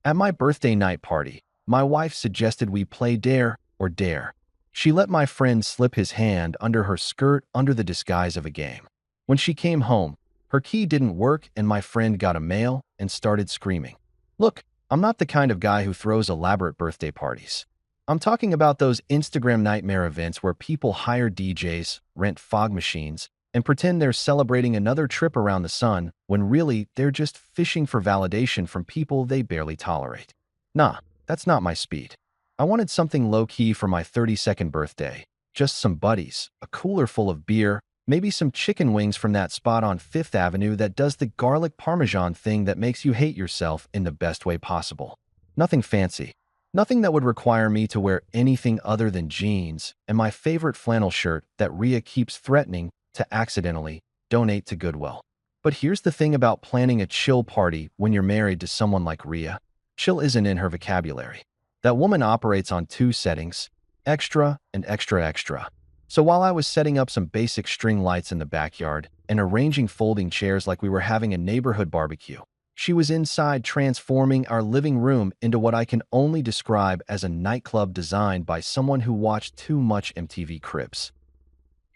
At my birthday night party, my wife suggested we play Dare or Dare. She let my friend slip his hand under her skirt under the disguise of a game. When she came home, her key didn't work and my friend got a mail and started screaming. Look, I'm not the kind of guy who throws elaborate birthday parties. I'm talking about those Instagram nightmare events where people hire DJs, rent fog machines, and pretend they're celebrating another trip around the sun when really they're just fishing for validation from people they barely tolerate. Nah, that's not my speed. I wanted something low-key for my 32nd birthday. Just some buddies, a cooler full of beer, maybe some chicken wings from that spot on Fifth Avenue that does the garlic parmesan thing that makes you hate yourself in the best way possible. Nothing fancy. Nothing that would require me to wear anything other than jeans and my favorite flannel shirt that Rhea keeps threatening to accidentally donate to Goodwill. But here's the thing about planning a chill party when you're married to someone like Rhea. Chill isn't in her vocabulary. That woman operates on two settings, extra and extra extra. So while I was setting up some basic string lights in the backyard and arranging folding chairs like we were having a neighborhood barbecue, she was inside transforming our living room into what I can only describe as a nightclub designed by someone who watched too much MTV Cribs.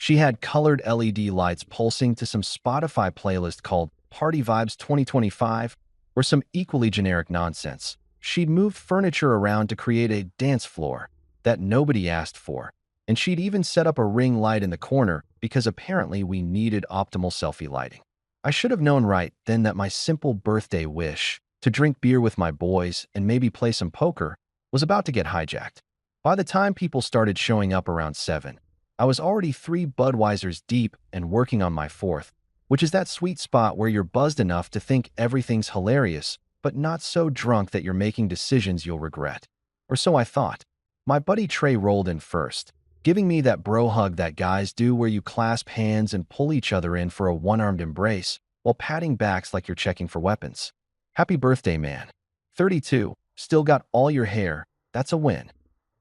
She had colored LED lights pulsing to some Spotify playlist called Party Vibes 2025 or some equally generic nonsense. She'd moved furniture around to create a dance floor that nobody asked for, and she'd even set up a ring light in the corner because apparently we needed optimal selfie lighting. I should have known right then that my simple birthday wish to drink beer with my boys and maybe play some poker was about to get hijacked. By the time people started showing up around 7, I was already 3 Budweisers deep and working on my 4th, which is that sweet spot where you're buzzed enough to think everything's hilarious, but not so drunk that you're making decisions you'll regret. Or so I thought. My buddy Trey rolled in first, giving me that bro hug that guys do where you clasp hands and pull each other in for a one-armed embrace while patting backs like you're checking for weapons. Happy birthday, man. 32, still got all your hair. That's a win.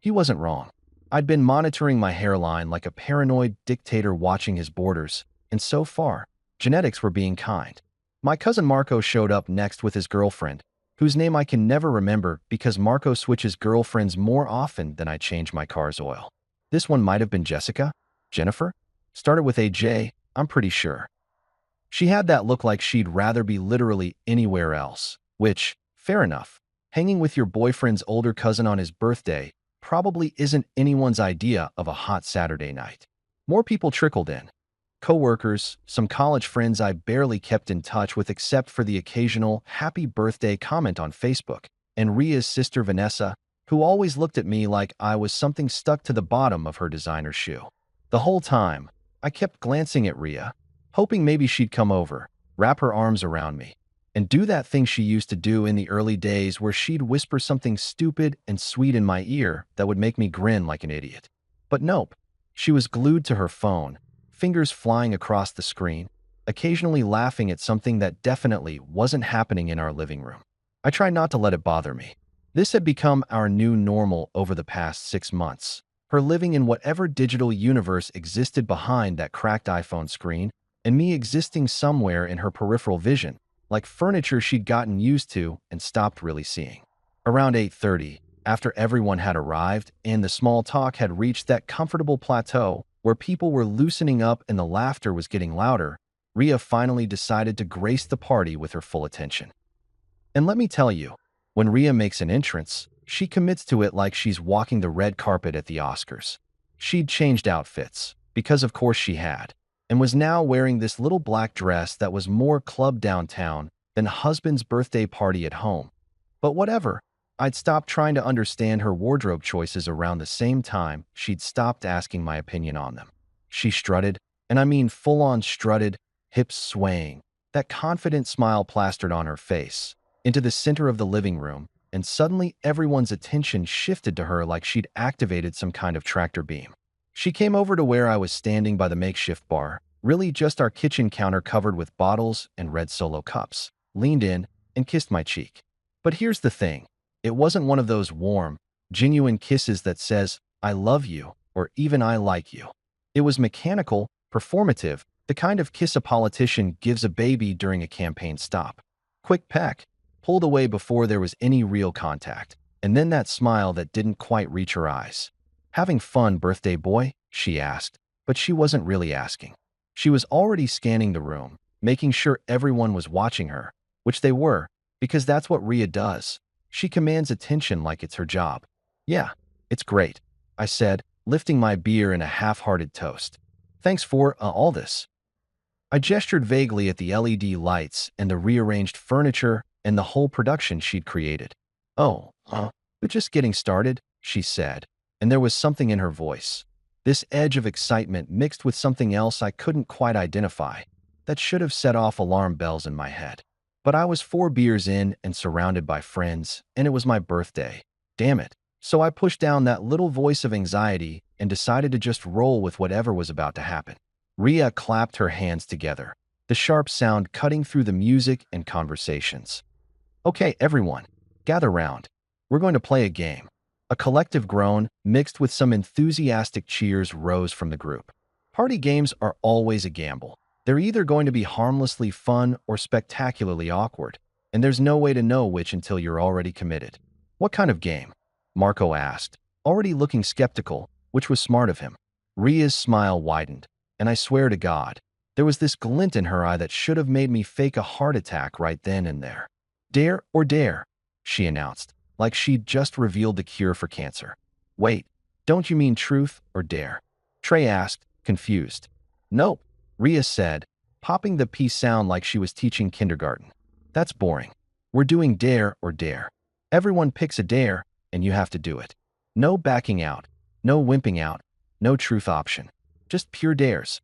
He wasn't wrong. I'd been monitoring my hairline like a paranoid dictator watching his borders, and so far, genetics were being kind. My cousin Marco showed up next with his girlfriend, whose name I can never remember because Marco switches girlfriends more often than I change my car's oil. This one might have been Jessica? Jennifer? Started with a J, I'm pretty sure. She had that look like she'd rather be literally anywhere else, which, fair enough. Hanging with your boyfriend's older cousin on his birthday probably isn't anyone's idea of a hot Saturday night. More people trickled in. Coworkers, some college friends I barely kept in touch with except for the occasional happy birthday comment on Facebook, and Rhea's sister Vanessa, who always looked at me like I was something stuck to the bottom of her designer shoe. The whole time, I kept glancing at Rhea, hoping maybe she'd come over, wrap her arms around me, and do that thing she used to do in the early days where she'd whisper something stupid and sweet in my ear that would make me grin like an idiot. But nope, she was glued to her phone, fingers flying across the screen, occasionally laughing at something that definitely wasn't happening in our living room. I tried not to let it bother me. This had become our new normal over the past 6 months, her living in whatever digital universe existed behind that cracked iPhone screen, and me existing somewhere in her peripheral vision, like furniture she'd gotten used to and stopped really seeing. Around 8:30, after everyone had arrived and the small talk had reached that comfortable plateau where people were loosening up and the laughter was getting louder, Rhea finally decided to grace the party with her full attention. And let me tell you, when Rhea makes an entrance, she commits to it like she's walking the red carpet at the Oscars. She'd changed outfits, because of course she had, and was now wearing this little black dress that was more club downtown than husband's birthday party at home. But whatever, I'd stopped trying to understand her wardrobe choices around the same time she'd stopped asking my opinion on them. She strutted, and I mean full-on strutted, hips swaying, that confident smile plastered on her face, into the center of the living room, and suddenly everyone's attention shifted to her like she'd activated some kind of tractor beam. She came over to where I was standing by the makeshift bar, really just our kitchen counter covered with bottles and red Solo cups, leaned in, and kissed my cheek. But here's the thing. It wasn't one of those warm, genuine kisses that says, I love you, or even I like you. It was mechanical, performative, the kind of kiss a politician gives a baby during a campaign stop. Quick peck, pulled away before there was any real contact, and then that smile that didn't quite reach her eyes. "Having fun, birthday boy?" she asked, but she wasn't really asking. She was already scanning the room, making sure everyone was watching her, which they were, because that's what Rhea does. She commands attention like it's her job. "Yeah, it's great," I said, lifting my beer in a half-hearted toast. "Thanks for all this." I gestured vaguely at the LED lights and the rearranged furniture and the whole production she'd created. "Oh, we're just getting started," she said, and there was something in her voice. This edge of excitement mixed with something else I couldn't quite identify that should have set off alarm bells in my head. But I was 4 beers in and surrounded by friends, and it was my birthday. Damn it. So I pushed down that little voice of anxiety and decided to just roll with whatever was about to happen. Rhea clapped her hands together, the sharp sound cutting through the music and conversations. "Okay, everyone, gather round. We're going to play a game." A collective groan, mixed with some enthusiastic cheers, rose from the group. Party games are always a gamble. They're either going to be harmlessly fun or spectacularly awkward, and there's no way to know which until you're already committed. "What kind of game?" Marco asked, already looking skeptical, which was smart of him. Rhea's smile widened, and I swear to God, there was this glint in her eye that should have made me fake a heart attack right then and there. "Dare or dare," she announced, like she'd just revealed the cure for cancer. "Wait, don't you mean truth or dare?" Trey asked, confused. "Nope," Rhea said, popping the P sound like she was teaching kindergarten. "That's boring. We're doing dare or dare. Everyone picks a dare, and you have to do it. No backing out, no wimping out, no truth option. Just pure dares."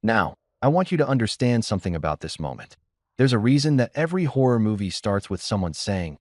Now, I want you to understand something about this moment. There's a reason that every horror movie starts with someone saying,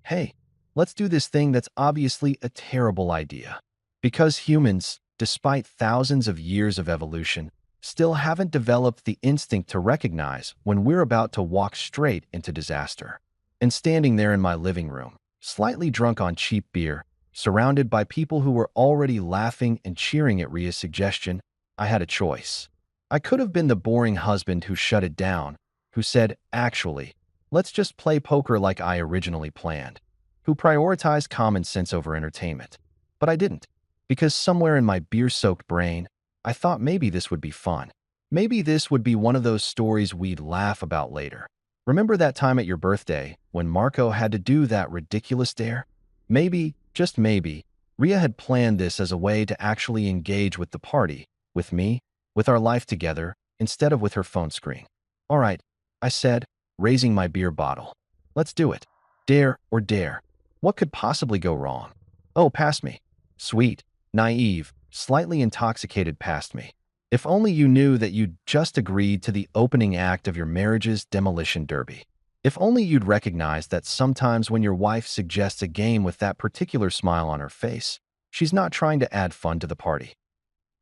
"Hey, let's do this thing that's obviously a terrible idea." Because humans, despite thousands of years of evolution, still haven't developed the instinct to recognize when we're about to walk straight into disaster. And standing there in my living room, slightly drunk on cheap beer, surrounded by people who were already laughing and cheering at Rhea's suggestion, I had a choice. I could have been the boring husband who shut it down, who said, "Actually, let's just play poker like I originally planned," who prioritized common sense over entertainment. But I didn't, because somewhere in my beer-soaked brain, I thought maybe this would be fun. Maybe this would be one of those stories we'd laugh about later. Remember that time at your birthday when Marco had to do that ridiculous dare? Maybe, just maybe, Rhea had planned this as a way to actually engage with the party, with me, with our life together, instead of with her phone screen. "All right," I said, raising my beer bottle. "Let's do it. Dare or dare. What could possibly go wrong?" "Oh, pass me." Sweet, naive, slightly intoxicated past me. "If only you knew that you'd just agreed to the opening act of your marriage's demolition derby. If only you'd recognize that sometimes when your wife suggests a game with that particular smile on her face, she's not trying to add fun to the party.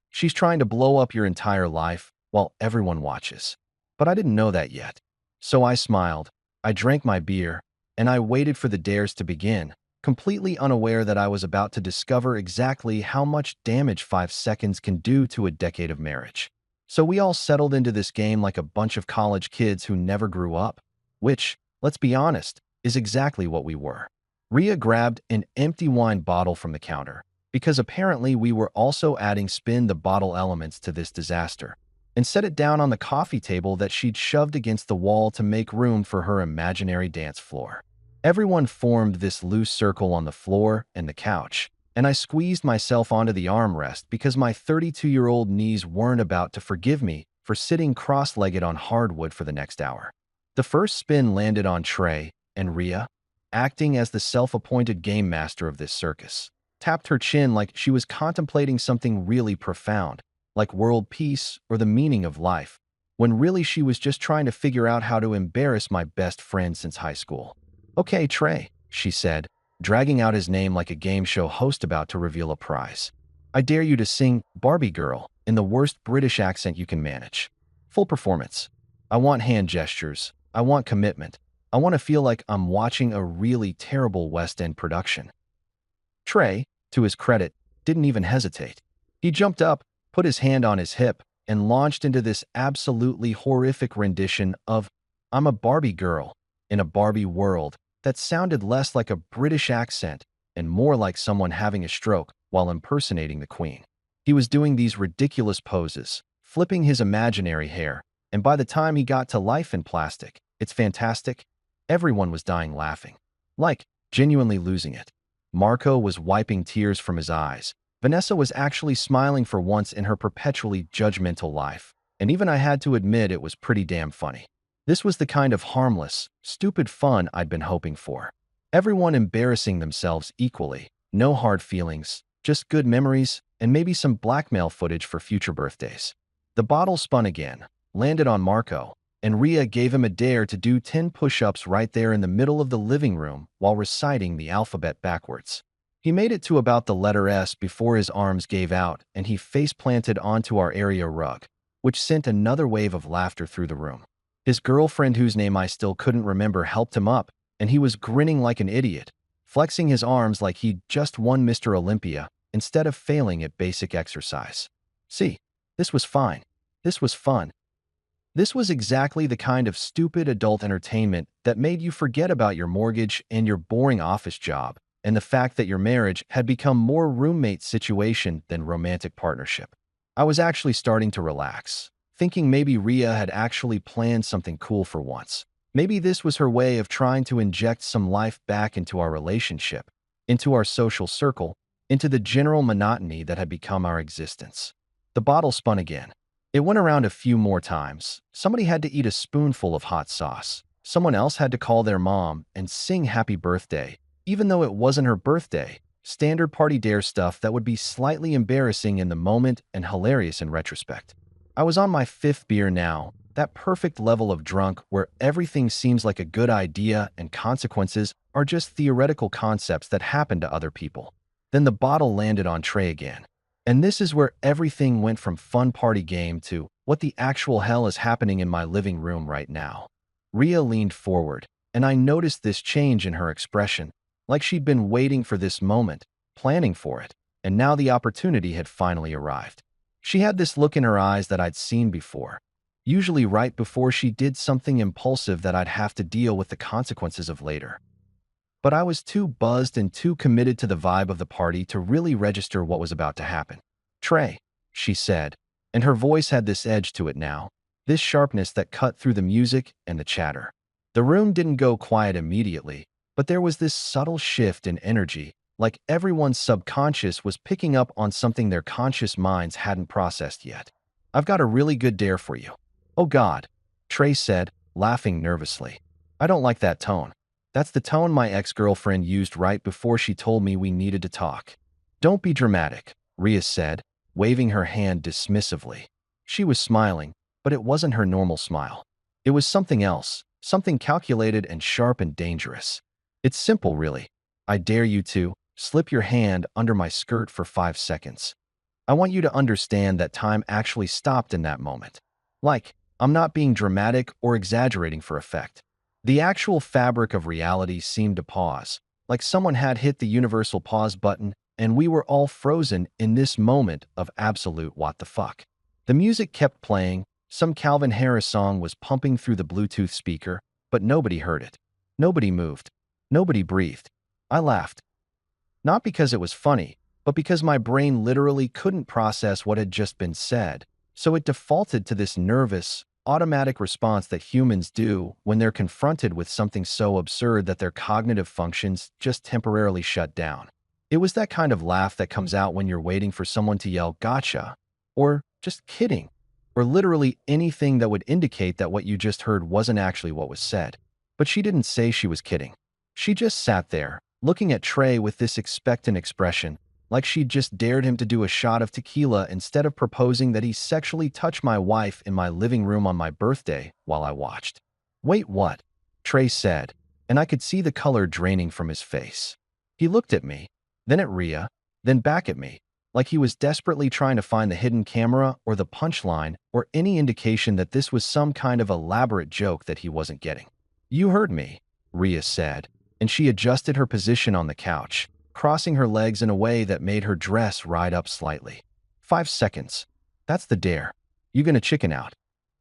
She's trying to blow up your entire life while everyone watches." But I didn't know that yet. So I smiled, I drank my beer, and I waited for the dares to begin, completely unaware that I was about to discover exactly how much damage 5 seconds can do to a decade of marriage. So we all settled into this game like a bunch of college kids who never grew up, which, let's be honest, is exactly what we were. Rhea grabbed an empty wine bottle from the counter, because apparently we were also adding spin the bottle elements to this disaster, and set it down on the coffee table that she'd shoved against the wall to make room for her imaginary dance floor. Everyone formed this loose circle on the floor and the couch, and I squeezed myself onto the armrest because my 32-year-old knees weren't about to forgive me for sitting cross-legged on hardwood for the next hour. The first spin landed on Trey, and Rhea, acting as the self-appointed game master of this circus, tapped her chin like she was contemplating something really profound, like world peace or the meaning of life, when really she was just trying to figure out how to embarrass my best friend since high school. "Okay, Trey," she said, dragging out his name like a game show host about to reveal a prize. "I dare you to sing Barbie Girl in the worst British accent you can manage. Full performance. I want hand gestures. I want commitment. I want to feel like I'm watching a really terrible West End production." Trey, to his credit, didn't even hesitate. He jumped up, put his hand on his hip, and launched into this absolutely horrific rendition of "I'm a Barbie Girl in a Barbie World" that sounded less like a British accent and more like someone having a stroke while impersonating the Queen. He was doing these ridiculous poses, flipping his imaginary hair, and by the time he got to life in plastic, it's fantastic, everyone was dying laughing. Like, genuinely losing it. Marco was wiping tears from his eyes. Vanessa was actually smiling for once in her perpetually judgmental life, and even I had to admit it was pretty damn funny. This was the kind of harmless, stupid fun I'd been hoping for. Everyone embarrassing themselves equally, no hard feelings, just good memories, and maybe some blackmail footage for future birthdays. The bottle spun again, landed on Marco, and Ria gave him a dare to do 10 push-ups right there in the middle of the living room while reciting the alphabet backwards. He made it to about the letter S before his arms gave out and he face-planted onto our area rug, which sent another wave of laughter through the room. His girlfriend, whose name I still couldn't remember, helped him up, and he was grinning like an idiot, flexing his arms like he'd just won Mr. Olympia instead of failing at basic exercise. See, this was fine. This was fun. This was exactly the kind of stupid adult entertainment that made you forget about your mortgage and your boring office job and the fact that your marriage had become more roommate situation than romantic partnership. I was actually starting to relax, thinking maybe Ria had actually planned something cool for once. Maybe this was her way of trying to inject some life back into our relationship, into our social circle, into the general monotony that had become our existence. The bottle spun again. It went around a few more times. Somebody had to eat a spoonful of hot sauce. Someone else had to call their mom and sing happy birthday, even though it wasn't her birthday. Standard party dare stuff that would be slightly embarrassing in the moment and hilarious in retrospect. I was on my 5th beer now, that perfect level of drunk where everything seems like a good idea and consequences are just theoretical concepts that happen to other people. Then the bottle landed on Trey again. And this is where everything went from fun party game to what the actual hell is happening in my living room right now. Ria leaned forward, and I noticed this change in her expression, like she'd been waiting for this moment, planning for it, and now the opportunity had finally arrived. She had this look in her eyes that I'd seen before, usually right before she did something impulsive that I'd have to deal with the consequences of later. But I was too buzzed and too committed to the vibe of the party to really register what was about to happen. "Trey," she said, and her voice had this edge to it now, this sharpness that cut through the music and the chatter. The room didn't go quiet immediately, but there was this subtle shift in energy, like everyone's subconscious was picking up on something their conscious minds hadn't processed yet. "I've got a really good dare for you." "Oh God," Trey said, laughing nervously. "I don't like that tone. That's the tone my ex-girlfriend used right before she told me we needed to talk." "Don't be dramatic," Ria said, waving her hand dismissively. She was smiling, but it wasn't her normal smile. It was something else, something calculated and sharp and dangerous. "It's simple, really. I dare you to slip your hand under my skirt for 5 seconds. I want you to understand that time actually stopped in that moment. Like, I'm not being dramatic or exaggerating for effect. The actual fabric of reality seemed to pause, like someone had hit the universal pause button and we were all frozen in this moment of absolute what the fuck." The music kept playing, some Calvin Harris song was pumping through the Bluetooth speaker, but nobody heard it. Nobody moved. Nobody breathed. I laughed. Not because it was funny, but because my brain literally couldn't process what had just been said, so it defaulted to this nervous, automatic response that humans do when they're confronted with something so absurd that their cognitive functions just temporarily shut down. It was that kind of laugh that comes out when you're waiting for someone to yell "gotcha," or "just kidding," or literally anything that would indicate that what you just heard wasn't actually what was said. But she didn't say she was kidding. She just sat there, looking at Trey with this expectant expression, like she'd just dared him to do a shot of tequila instead of proposing that he sexually touch my wife in my living room on my birthday while I watched. "Wait, what?" Trey said, and I could see the color draining from his face. He looked at me, then at Ria, then back at me, like he was desperately trying to find the hidden camera or the punchline or any indication that this was some kind of elaborate joke that he wasn't getting. "You heard me," Ria said, and she adjusted her position on the couch, crossing her legs in a way that made her dress ride up slightly. 5 seconds. That's the dare. You gonna chicken out?"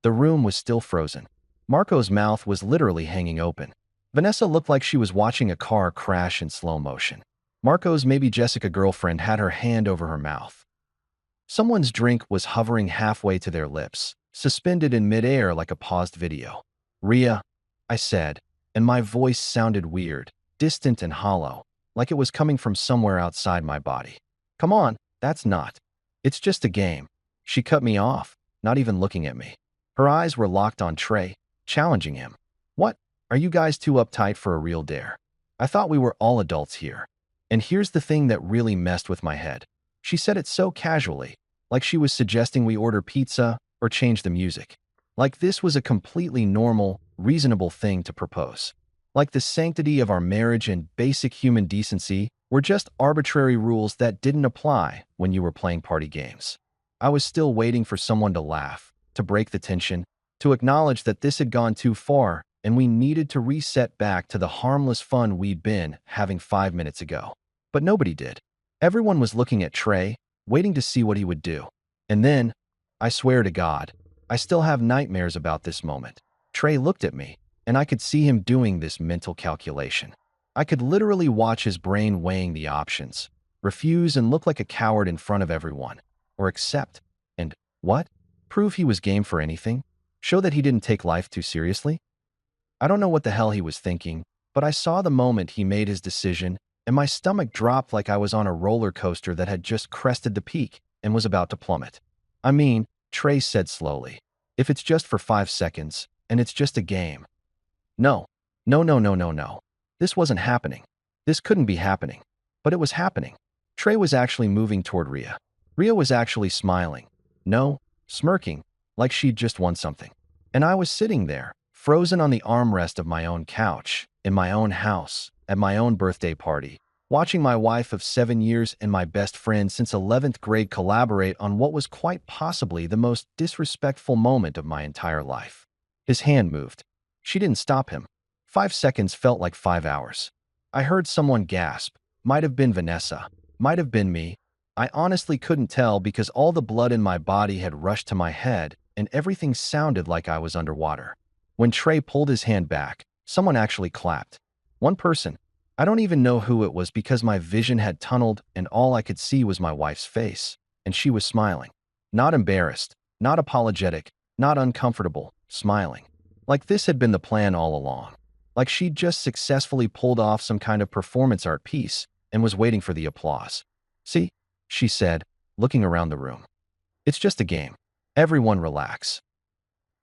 The room was still frozen. Marco's mouth was literally hanging open. Vanessa looked like she was watching a car crash in slow motion. Marco's maybe Jessica girlfriend had her hand over her mouth. Someone's drink was hovering halfway to their lips, suspended in midair like a paused video. Ria, I said, and my voice sounded weird, distant and hollow, like it was coming from somewhere outside my body. Come on, that's not. It's just a game. She cut me off, not even looking at me. Her eyes were locked on Trey, challenging him. What? Are you guys too uptight for a real dare? I thought we were all adults here. And here's the thing that really messed with my head. She said it so casually, like she was suggesting we order pizza or change the music. Like this was a completely normal, reasonable thing to propose. Like the sanctity of our marriage and basic human decency were just arbitrary rules that didn't apply when you were playing party games. I was still waiting for someone to laugh, to break the tension, to acknowledge that this had gone too far and we needed to reset back to the harmless fun we'd been having 5 minutes ago. But nobody did. Everyone was looking at Trey, waiting to see what he would do. And then, I swear to God, I still have nightmares about this moment. Trey looked at me, and I could see him doing this mental calculation. I could literally watch his brain weighing the options, refuse and look like a coward in front of everyone, or accept, and what? Prove he was game for anything? Show that he didn't take life too seriously? I don't know what the hell he was thinking, but I saw the moment he made his decision, and my stomach dropped like I was on a roller coaster that had just crested the peak and was about to plummet. I mean, Trey said slowly, if it's just for 5 seconds, and it's just a game. No. No, no, no, no, no. This wasn't happening. This couldn't be happening. But it was happening. Trey was actually moving toward Ria. Ria was actually smiling. No, smirking, like she'd just won something. And I was sitting there, frozen on the armrest of my own couch, in my own house, at my own birthday party, watching my wife of 7 years and my best friend since 11th grade collaborate on what was quite possibly the most disrespectful moment of my entire life. His hand moved. She didn't stop him. 5 seconds felt like 5 hours. I heard someone gasp. Might have been Vanessa. Might have been me. I honestly couldn't tell because all the blood in my body had rushed to my head and everything sounded like I was underwater. When Trey pulled his hand back, someone actually clapped. One person. I don't even know who it was because my vision had tunneled and all I could see was my wife's face, and she was smiling. Not embarrassed, not apologetic, not uncomfortable, smiling. Like this had been the plan all along. Like she'd just successfully pulled off some kind of performance art piece and was waiting for the applause. See, she said, looking around the room. It's just a game. Everyone relax.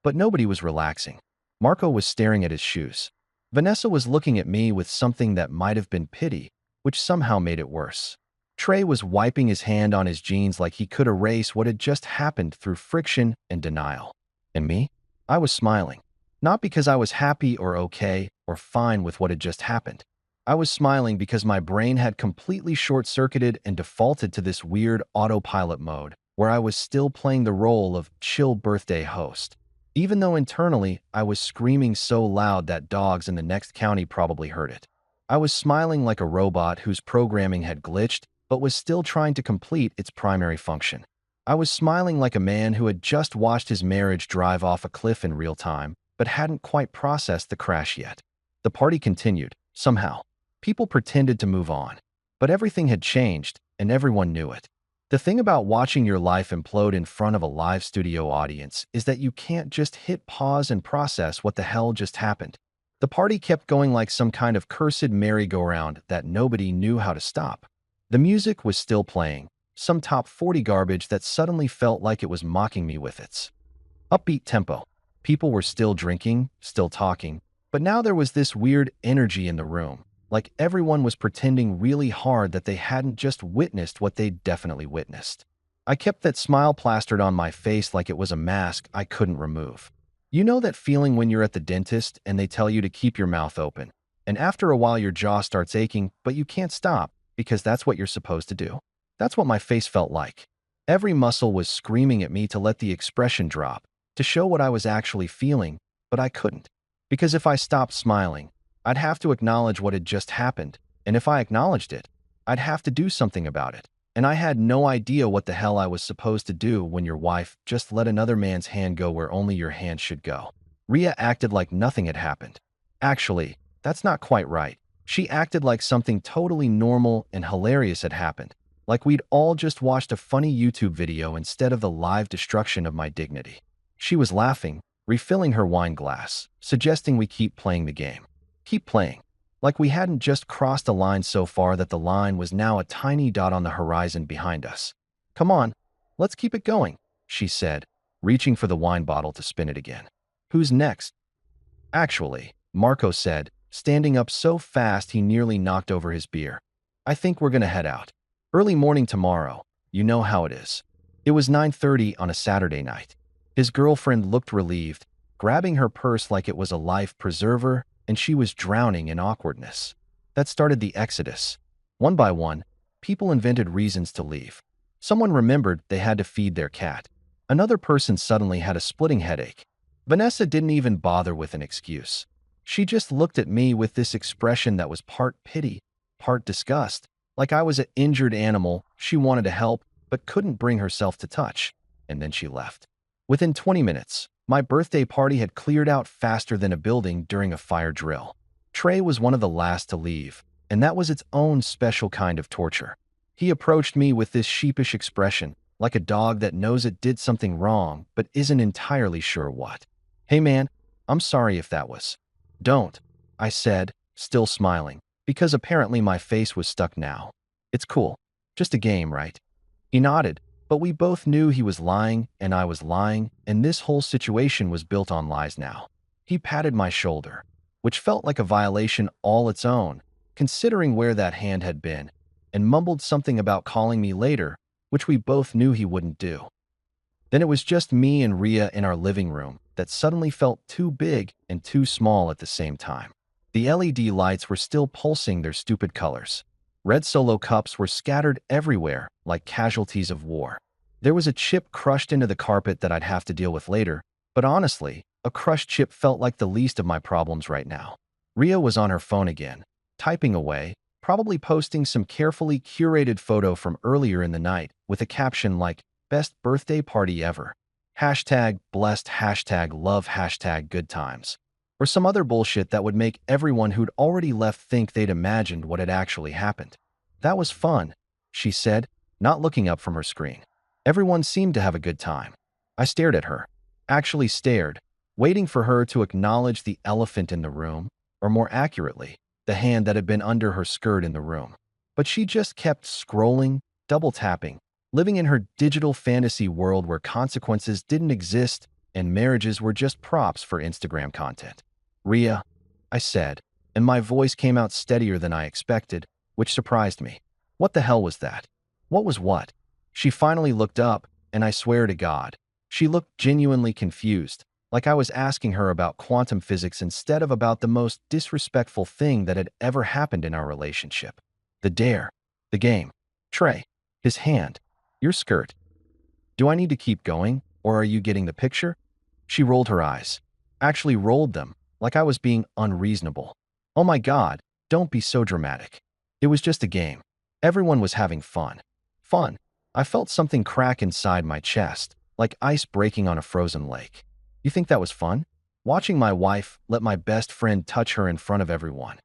But nobody was relaxing. Marco was staring at his shoes. Vanessa was looking at me with something that might have been pity, which somehow made it worse. Trey was wiping his hand on his jeans like he could erase what had just happened through friction and denial. And me? I was smiling. Not because I was happy or okay or fine with what had just happened. I was smiling because my brain had completely short-circuited and defaulted to this weird autopilot mode where I was still playing the role of chill birthday host. Even though internally I was screaming so loud that dogs in the next county probably heard it. I was smiling like a robot whose programming had glitched but was still trying to complete its primary function. I was smiling like a man who had just watched his marriage drive off a cliff in real time but hadn't quite processed the crash yet. The party continued, somehow. People pretended to move on. But everything had changed, and everyone knew it. The thing about watching your life implode in front of a live studio audience is that you can't just hit pause and process what the hell just happened. The party kept going like some kind of cursed merry-go-round that nobody knew how to stop. The music was still playing, some top 40 garbage that suddenly felt like it was mocking me with its upbeat tempo. People were still drinking, still talking, but now there was this weird energy in the room, like everyone was pretending really hard that they hadn't just witnessed what they'd definitely witnessed. I kept that smile plastered on my face like it was a mask I couldn't remove. You know that feeling when you're at the dentist and they tell you to keep your mouth open, and after a while your jaw starts aching, but you can't stop because that's what you're supposed to do? That's what my face felt like. Every muscle was screaming at me to let the expression drop, to show what I was actually feeling, but I couldn't. Because if I stopped smiling, I'd have to acknowledge what had just happened, and if I acknowledged it, I'd have to do something about it. And I had no idea what the hell I was supposed to do when your wife just let another man's hand go where only your hand should go. Ria acted like nothing had happened. Actually, That's not quite right. She acted like something totally normal and hilarious had happened, like we'd all just watched a funny YouTube video instead of the live destruction of my dignity. She was laughing, refilling her wine glass, suggesting we keep playing the game. Keep playing. Like we hadn't just crossed a line so far that the line was now a tiny dot on the horizon behind us. Come on, let's keep it going, she said, reaching for the wine bottle to spin it again. Who's next? Actually, Marco said, standing up so fast he nearly knocked over his beer. I think we're gonna head out. Early morning tomorrow. You know how it is. It was 9:30 on a Saturday night. His girlfriend looked relieved, grabbing her purse like it was a life preserver, and she was drowning in awkwardness. That started the exodus. One by one, people invented reasons to leave. Someone remembered they had to feed their cat. Another person suddenly had a splitting headache. Vanessa didn't even bother with an excuse. She just looked at me with this expression that was part pity, part disgust, like I was an injured animal she wanted to help but couldn't bring herself to touch, and then she left. Within 20 minutes, my birthday party had cleared out faster than a building during a fire drill. Trey was one of the last to leave, and that was its own special kind of torture. He approached me with this sheepish expression, like a dog that knows it did something wrong but isn't entirely sure what. Hey man, I'm sorry if that was. Don't, I said, still smiling, because apparently my face was stuck now. It's cool. Just a game, right? He nodded, but we both knew he was lying and I was lying, and this whole situation was built on lies now. He patted my shoulder, which felt like a violation all its own, considering where that hand had been, and mumbled something about calling me later, which we both knew he wouldn't do. Then it was just me and Rhea in our living room that suddenly felt too big and too small at the same time. The LED lights were still pulsing their stupid colors. Red Solo cups were scattered everywhere like casualties of war. There was a chip crushed into the carpet that I'd have to deal with later, but honestly, a crushed chip felt like the least of my problems right now. Rhea was on her phone again, typing away, probably posting some carefully curated photo from earlier in the night with a caption like, "Best birthday party ever. Hashtag blessed, hashtag love, hashtag good times." Or some other bullshit that would make everyone who'd already left think they'd imagined what had actually happened. That was fun, she said, not looking up from her screen. Everyone seemed to have a good time. I stared at her. Actually stared, waiting for her to acknowledge the elephant in the room, or more accurately, the hand that had been under her skirt in the room. But she just kept scrolling, double-tapping, living in her digital fantasy world where consequences didn't exist and marriages were just props for Instagram content. Rhea, I said, and my voice came out steadier than I expected, which surprised me. What the hell was that? What was what? She finally looked up, and I swear to God, she looked genuinely confused, like I was asking her about quantum physics instead of about the most disrespectful thing that had ever happened in our relationship. The dare. The game. Trey. His hand. Your skirt. Do I need to keep going, or are you getting the picture? She rolled her eyes. Actually rolled them, like I was being unreasonable. Oh my God, don't be so dramatic. It was just a game. Everyone was having fun. Fun. I felt something crack inside my chest, like ice breaking on a frozen lake. You think that was fun? Watching my wife let my best friend touch her in front of everyone.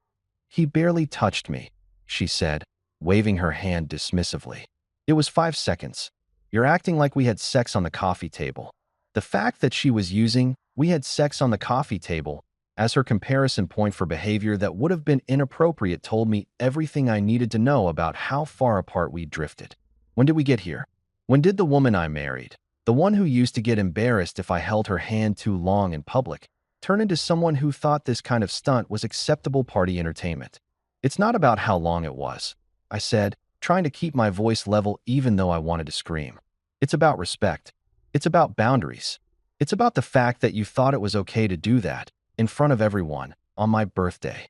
He barely touched me, she said, waving her hand dismissively. It was 5 seconds. You're acting like we had sex on the coffee table. The fact that she was using "we had sex on the coffee table" as her comparison point for behavior that would have been inappropriate told me everything I needed to know about how far apart we'd drifted. When did we get here? When did the woman I married, the one who used to get embarrassed if I held her hand too long in public, turn into someone who thought this kind of stunt was acceptable party entertainment? It's not about how long it was, I said, trying to keep my voice level even though I wanted to scream. It's about respect. It's about boundaries. It's about the fact that you thought it was okay to do that, in front of everyone, on my birthday.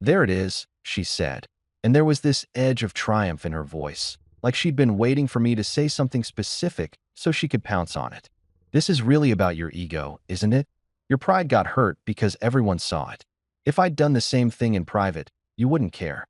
There it is, she said, and there was this edge of triumph in her voice, like she'd been waiting for me to say something specific so she could pounce on it. This is really about your ego, isn't it? Your pride got hurt because everyone saw it. If I'd done the same thing in private, you wouldn't care.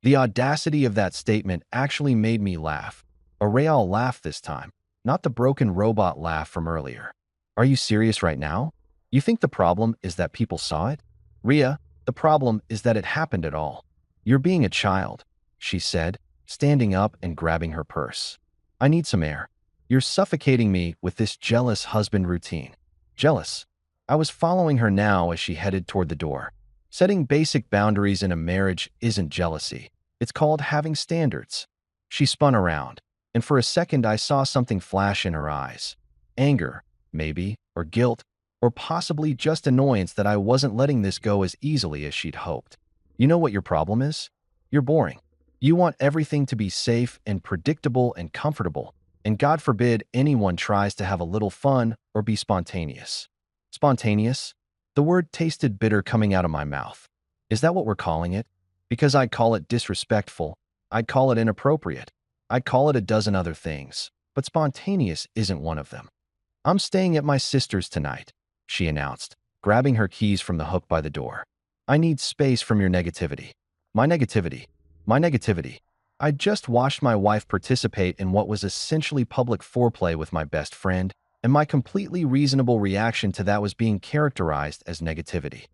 The audacity of that statement actually made me laugh. A real laugh this time, not the broken robot laugh from earlier. Are you serious right now? You think the problem is that people saw it? Rhea, The problem is that it happened at all. You're being a child, she said, standing up and grabbing her purse. I need some air. You're suffocating me with this jealous husband routine. Jealous. I was following her now as she headed toward the door. Setting basic boundaries in a marriage isn't jealousy. It's called having standards. She spun around, and for a second I saw something flash in her eyes. Anger, maybe, or guilt, or possibly just annoyance that I wasn't letting this go as easily as she'd hoped. You know what your problem is? You're boring. You want everything to be safe and predictable and comfortable, and God forbid anyone tries to have a little fun or be spontaneous. Spontaneous? The word tasted bitter coming out of my mouth. Is that what we're calling it? Because I'd call it disrespectful, I'd call it inappropriate, I'd call it a dozen other things, but spontaneous isn't one of them. I'm staying at my sister's tonight, she announced, grabbing her keys from the hook by the door. I need space from your negativity. My negativity. My negativity. I'd just watched my wife participate in what was essentially public foreplay with my best friend, and my completely reasonable reaction to that was being characterized as negativity.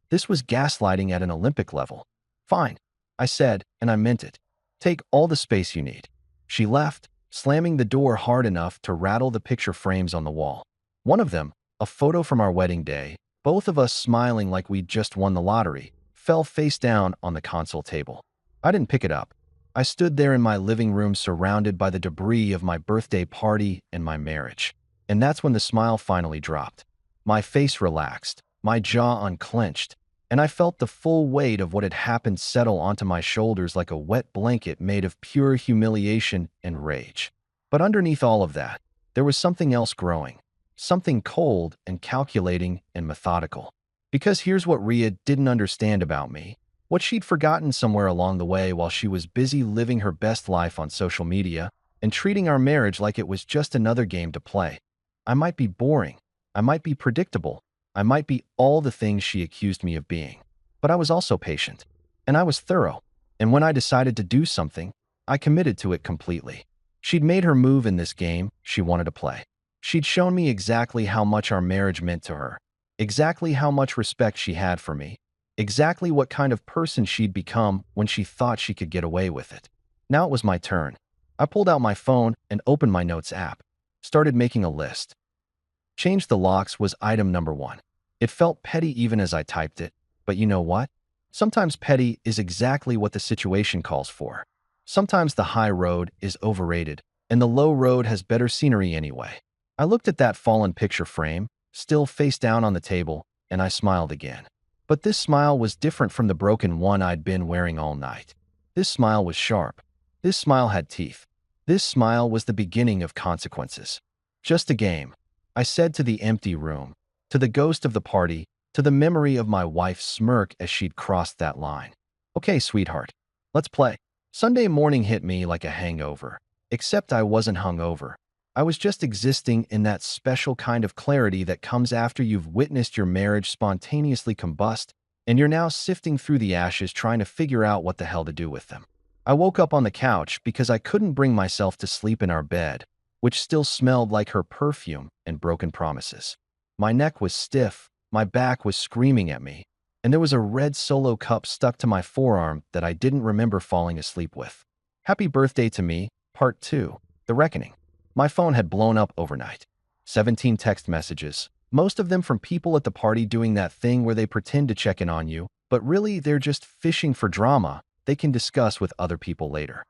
This was gaslighting at an Olympic level. Fine, I said, and I meant it. Take all the space you need. She left, slamming the door hard enough to rattle the picture frames on the wall. One of them, a photo from our wedding day, both of us smiling like we'd just won the lottery, fell face down on the console table. I didn't pick it up. I stood there in my living room surrounded by the debris of my birthday party and my marriage. And that's when the smile finally dropped. My face relaxed, my jaw unclenched, and I felt the full weight of what had happened settle onto my shoulders like a wet blanket made of pure humiliation and rage. But underneath all of that, there was something else growing, something cold and calculating and methodical. Because here's what Rhea didn't understand about me, what she'd forgotten somewhere along the way while she was busy living her best life on social media and treating our marriage like it was just another game to play. I might be boring, I might be predictable, I might be all the things she accused me of being. But I was also patient, and I was thorough, and when I decided to do something, I committed to it completely. She'd made her move in this game she wanted to play. She'd shown me exactly how much our marriage meant to her, exactly how much respect she had for me, exactly what kind of person she'd become when she thought she could get away with it. Now it was my turn. I pulled out my phone and opened my notes app. Started making a list. Change the locks was item number 1. It felt petty even as I typed it, but you know what? Sometimes petty is exactly what the situation calls for. Sometimes the high road is overrated, and the low road has better scenery anyway. I looked at that fallen picture frame, still face down on the table, and I smiled again. But this smile was different from the broken one I'd been wearing all night. This smile was sharp. This smile had teeth. This smile was the beginning of consequences. Just a game, I said to the empty room, to the ghost of the party, to the memory of my wife's smirk as she'd crossed that line. Okay, sweetheart, let's play. Sunday morning hit me like a hangover, except I wasn't hungover. I was just existing in that special kind of clarity that comes after you've witnessed your marriage spontaneously combust, and you're now sifting through the ashes trying to figure out what the hell to do with them. I woke up on the couch because I couldn't bring myself to sleep in our bed, which still smelled like her perfume and broken promises. My neck was stiff, my back was screaming at me, and there was a red Solo cup stuck to my forearm that I didn't remember falling asleep with. Happy birthday to me, part 2, The Reckoning. My phone had blown up overnight. 17 text messages, most of them from people at the party doing that thing where they pretend to check in on you, but really they're just fishing for drama they can discuss with other people later.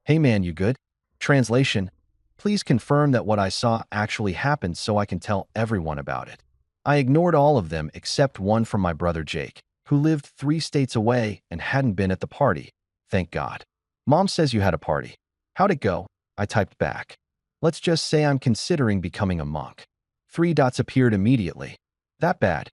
Hey man, you good? Translation: please confirm that what I saw actually happened so I can tell everyone about it. I ignored all of them except one from my brother Jake, who lived 3 states away and hadn't been at the party. Thank God. Mom says you had a party. How'd it go? I typed back. Let's just say I'm considering becoming a monk. 3 dots appeared immediately. That bad?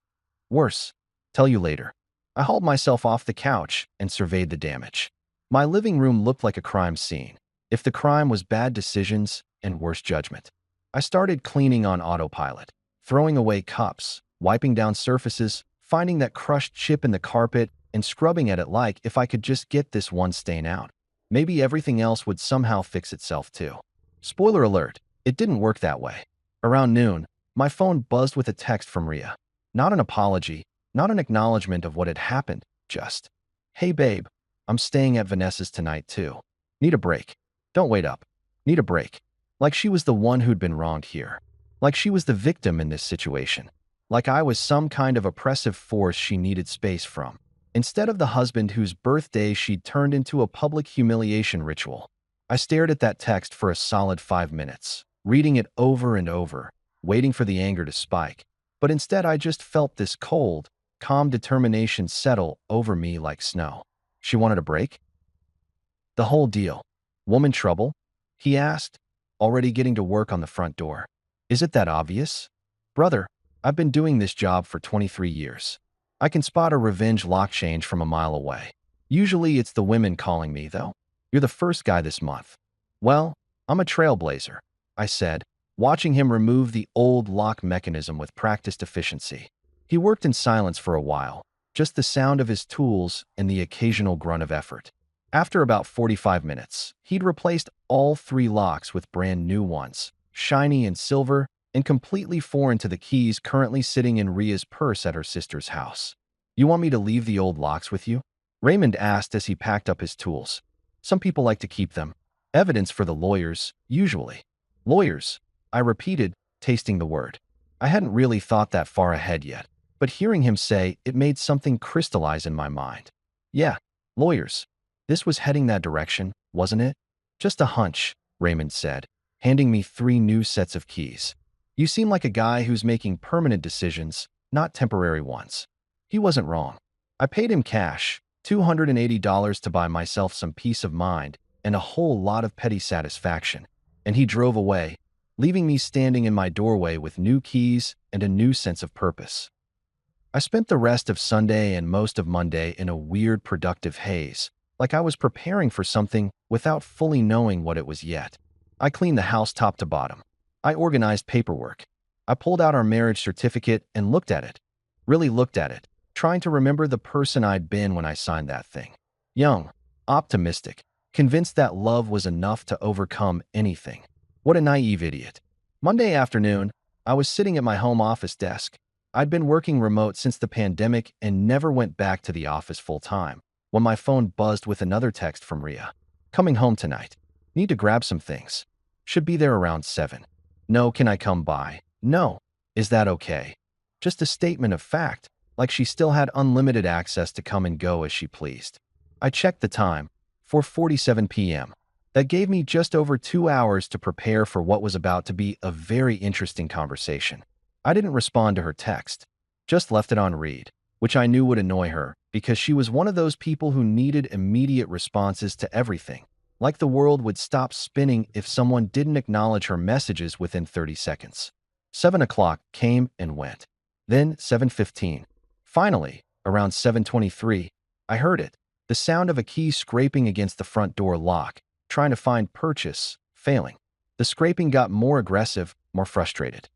Worse. Tell you later. I hauled myself off the couch and surveyed the damage. My living room looked like a crime scene, if the crime was bad decisions and worse judgment. I started cleaning on autopilot, throwing away cups, wiping down surfaces, finding that crushed chip in the carpet, and scrubbing at it like if I could just get this one stain out. Maybe everything else would somehow fix itself too. Spoiler alert, it didn't work that way. Around noon, my phone buzzed with a text from Rhea. Not an apology, Not an acknowledgement of what had happened, just, "Hey babe, I'm staying at Vanessa's tonight too. Need a break. Don't wait up. Need a break." Like she was the one who'd been wronged here. Like she was the victim in this situation. Like I was some kind of oppressive force she needed space from. Instead of the husband whose birthday she'd turned into a public humiliation ritual. I stared at that text for a solid 5 minutes, reading it over and over, waiting for the anger to spike. But instead I just felt this cold, calm determination settle over me like snow. She wanted a break? The whole deal. Woman trouble? He asked, already getting to work on the front door. Is it that obvious? Brother, I've been doing this job for 23 years. I can spot a revenge lock change from a mile away. Usually it's the women calling me, though. You're the first guy this month. Well, I'm a trailblazer, I said, watching him remove the old lock mechanism with practiced efficiency. He worked in silence for a while, just the sound of his tools and the occasional grunt of effort. After about 45 minutes, he'd replaced all 3 locks with brand new ones, shiny and silver, and completely foreign to the keys currently sitting in Ria's purse at her sister's house. You want me to leave the old locks with you? Raymond asked as he packed up his tools. Some people like to keep them. Evidence for the lawyers, usually. Lawyers, I repeated, tasting the word. I hadn't really thought that far ahead yet, but hearing him say it made something crystallize in my mind. Yeah, lawyers. This was heading that direction, wasn't it? Just a hunch, Raymond said, handing me 3 new sets of keys. You seem like a guy who's making permanent decisions, not temporary ones. He wasn't wrong. I paid him cash, $280 to buy myself some peace of mind and a whole lot of petty satisfaction, and he drove away, leaving me standing in my doorway with new keys and a new sense of purpose. I spent the rest of Sunday and most of Monday in a weird productive haze, like I was preparing for something without fully knowing what it was yet. I cleaned the house top to bottom. I organized paperwork. I pulled out our marriage certificate and looked at it. Really looked at it, trying to remember the person I'd been when I signed that thing. Young, optimistic, convinced that love was enough to overcome anything. What a naive idiot. Monday afternoon, I was sitting at my home office desk. I'd been working remote since the pandemic and never went back to the office full-time, when my phone buzzed with another text from Ria. Coming home tonight. Need to grab some things. Should be there around 7. No, can I come by? No. Is that okay? Just a statement of fact, like she still had unlimited access to come and go as she pleased. I checked the time, 4:47 p.m. That gave me just over 2 hours to prepare for what was about to be a very interesting conversation. I didn't respond to her text, just left it on read, which I knew would annoy her because she was one of those people who needed immediate responses to everything, like the world would stop spinning if someone didn't acknowledge her messages within 30 seconds. 7 o'clock came and went. Then 7:15. Finally, around 7:23, I heard it, the sound of a key scraping against the front door lock, trying to find purchase, failing. The scraping got more aggressive, more frustrated.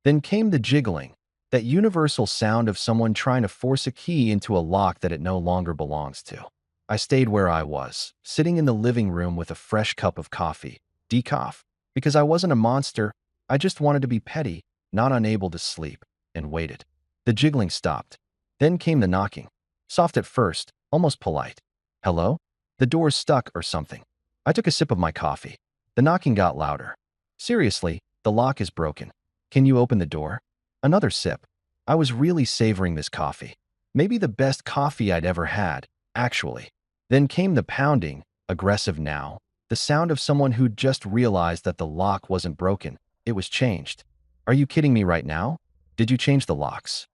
Then came the jiggling, that universal sound of someone trying to force a key into a lock that it no longer belongs to. I stayed where I was, sitting in the living room with a fresh cup of coffee, decaf, because I wasn't a monster, I just wanted to be petty, not unable to sleep, and waited. The jiggling stopped. Then came the knocking. Soft at first, almost polite. Hello? The door's stuck or something. I took a sip of my coffee. The knocking got louder. Seriously, the lock is broken. Can you open the door? Another sip. I was really savoring this coffee. Maybe the best coffee I'd ever had, actually. Then came the pounding, aggressive now, the sound of someone who'd just realized that the lock wasn't broken. It was changed. Are you kidding me right now? Did you change the locks?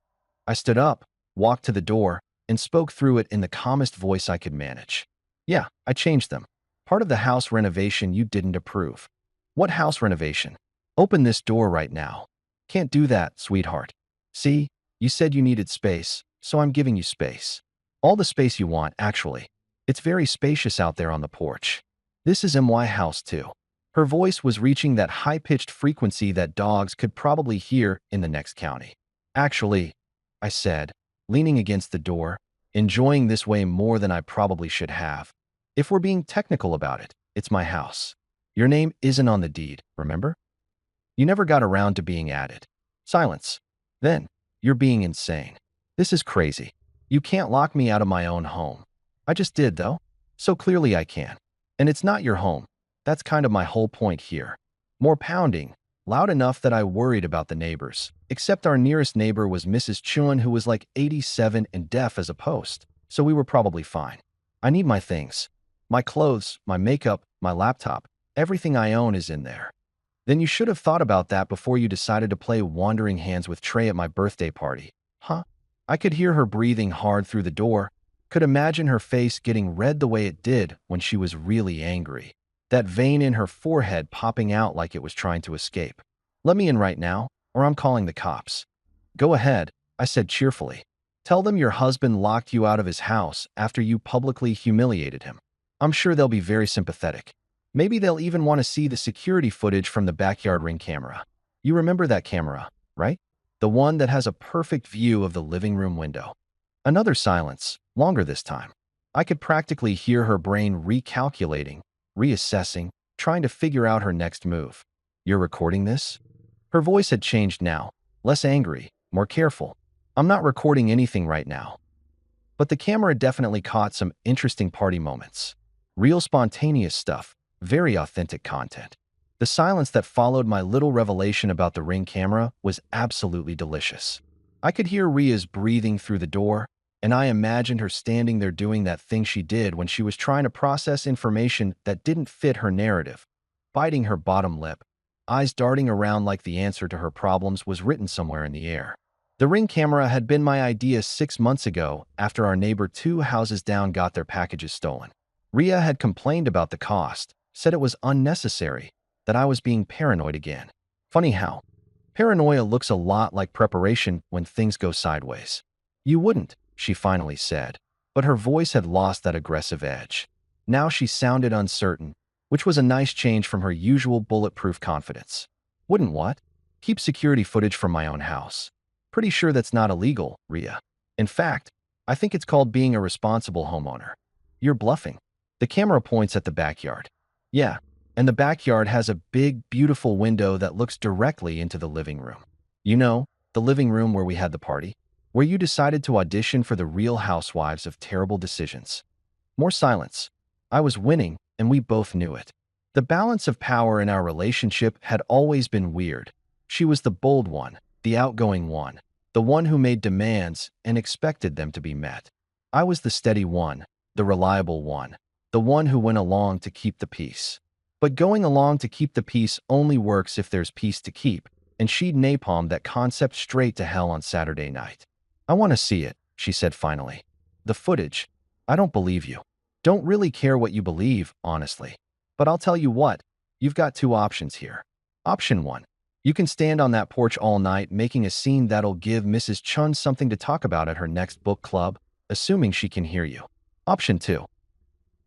I stood up, walked to the door, and spoke through it in the calmest voice I could manage. Yeah, I changed them. Part of the house renovation you didn't approve. What house renovation? Open this door right now. Can't do that, sweetheart. See, you said you needed space, so I'm giving you space. All the space you want, actually. It's very spacious out there on the porch. This is MY house too. Her voice was reaching that high-pitched frequency that dogs could probably hear in the next county. Actually, I said, leaning against the door, enjoying this way more than I probably should have. If we're being technical about it, it's my house. Your name isn't on the deed, remember? You never got around to being added. Silence. Then, you're being insane. This is crazy. You can't lock me out of my own home. I just did, though. So clearly I can. And it's not your home. That's kind of my whole point here. More pounding, loud enough that I worried about the neighbors. Except our nearest neighbor was Mrs. Chun, who was like 87 and deaf as a post. So we were probably fine. I need my things. My clothes, my makeup, my laptop. Everything I own is in there. Then you should have thought about that before you decided to play Wandering Hands with Trey at my birthday party. Huh? I could hear her breathing hard through the door, could imagine her face getting red the way it did when she was really angry. That vein in her forehead popping out like it was trying to escape. Let me in right now, or I'm calling the cops. Go ahead, I said cheerfully. Tell them your husband locked you out of his house after you publicly humiliated him. I'm sure they'll be very sympathetic. Maybe they'll even want to see the security footage from the backyard Ring camera. You remember that camera, right? The one that has a perfect view of the living room window. Another silence, longer this time. I could practically hear her brain recalculating, reassessing, trying to figure out her next move. You're recording this? Her voice had changed now, less angry, more careful. I'm not recording anything right now. But the camera definitely caught some interesting party moments. Real spontaneous stuff, very authentic content. The silence that followed my little revelation about the Ring camera was absolutely delicious. I could hear Ria's breathing through the door, and I imagined her standing there doing that thing she did when she was trying to process information that didn't fit her narrative, biting her bottom lip, eyes darting around like the answer to her problems was written somewhere in the air. The Ring camera had been my idea 6 months ago after our neighbor 2 houses down got their packages stolen. Ria had complained about the cost, said it was unnecessary, that I was being paranoid again. Funny how paranoia looks a lot like preparation when things go sideways. You wouldn't, she finally said, but her voice had lost that aggressive edge. Now she sounded uncertain, which was a nice change from her usual bulletproof confidence. Wouldn't what? Keep security footage from my own house. Pretty sure that's not illegal, Ria. In fact, I think it's called being a responsible homeowner. You're bluffing. The camera points at the backyard. Yeah, and the backyard has a big, beautiful window that looks directly into the living room. You know, the living room where we had the party, where you decided to audition for the Real Housewives of Terrible Decisions. More silence. I was winning, and we both knew it. The balance of power in our relationship had always been weird. She was the bold one, the outgoing one, the one who made demands and expected them to be met. I was the steady one, the reliable one, the one who went along to keep the peace. But going along to keep the peace only works if there's peace to keep, and she'd napalmed that concept straight to hell on Saturday night. I want to see it, she said finally. The footage. I don't believe you. Don't really care what you believe, honestly. But I'll tell you what, you've got 2 options here. Option 1. You can stand on that porch all night making a scene that'll give Mrs. Chun something to talk about at her next book club, assuming she can hear you. Option 2.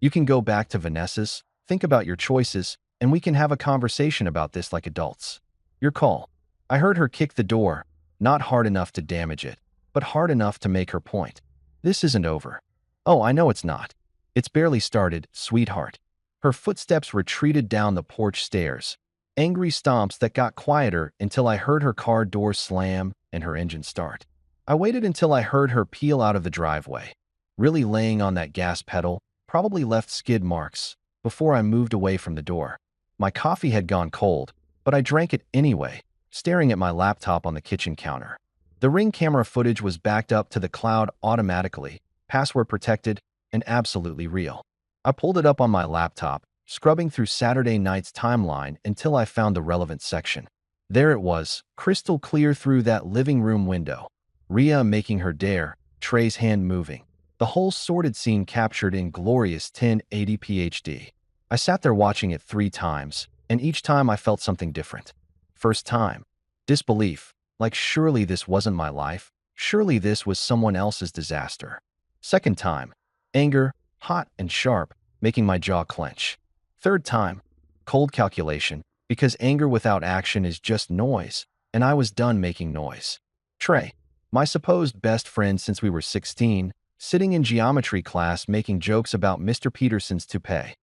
You can go back to Vanessa's, think about your choices, and we can have a conversation about this like adults. Your call. I heard her kick the door, not hard enough to damage it, but hard enough to make her point. This isn't over. Oh, I know it's not. It's barely started, sweetheart. Her footsteps retreated down the porch stairs, angry stomps that got quieter until I heard her car door slam and her engine start. I waited until I heard her peel out of the driveway, really laying on that gas pedal, probably left skid marks, before I moved away from the door. My coffee had gone cold, but I drank it anyway, staring at my laptop on the kitchen counter. The Ring camera footage was backed up to the cloud automatically, password protected, and absolutely real. I pulled it up on my laptop, scrubbing through Saturday night's timeline until I found the relevant section. There it was, crystal clear through that living room window. Ria making her dare, Trey's hand moving. The whole sordid scene captured in glorious 1080p HD. I sat there watching it 3 times, and each time I felt something different. First time, disbelief, like surely this wasn't my life, surely this was someone else's disaster. Second time, anger, hot and sharp, making my jaw clench. Third time, cold calculation, because anger without action is just noise, and I was done making noise. Trey, my supposed best friend since we were 16, sitting in geometry class making jokes about Mr. Peterson's toupee.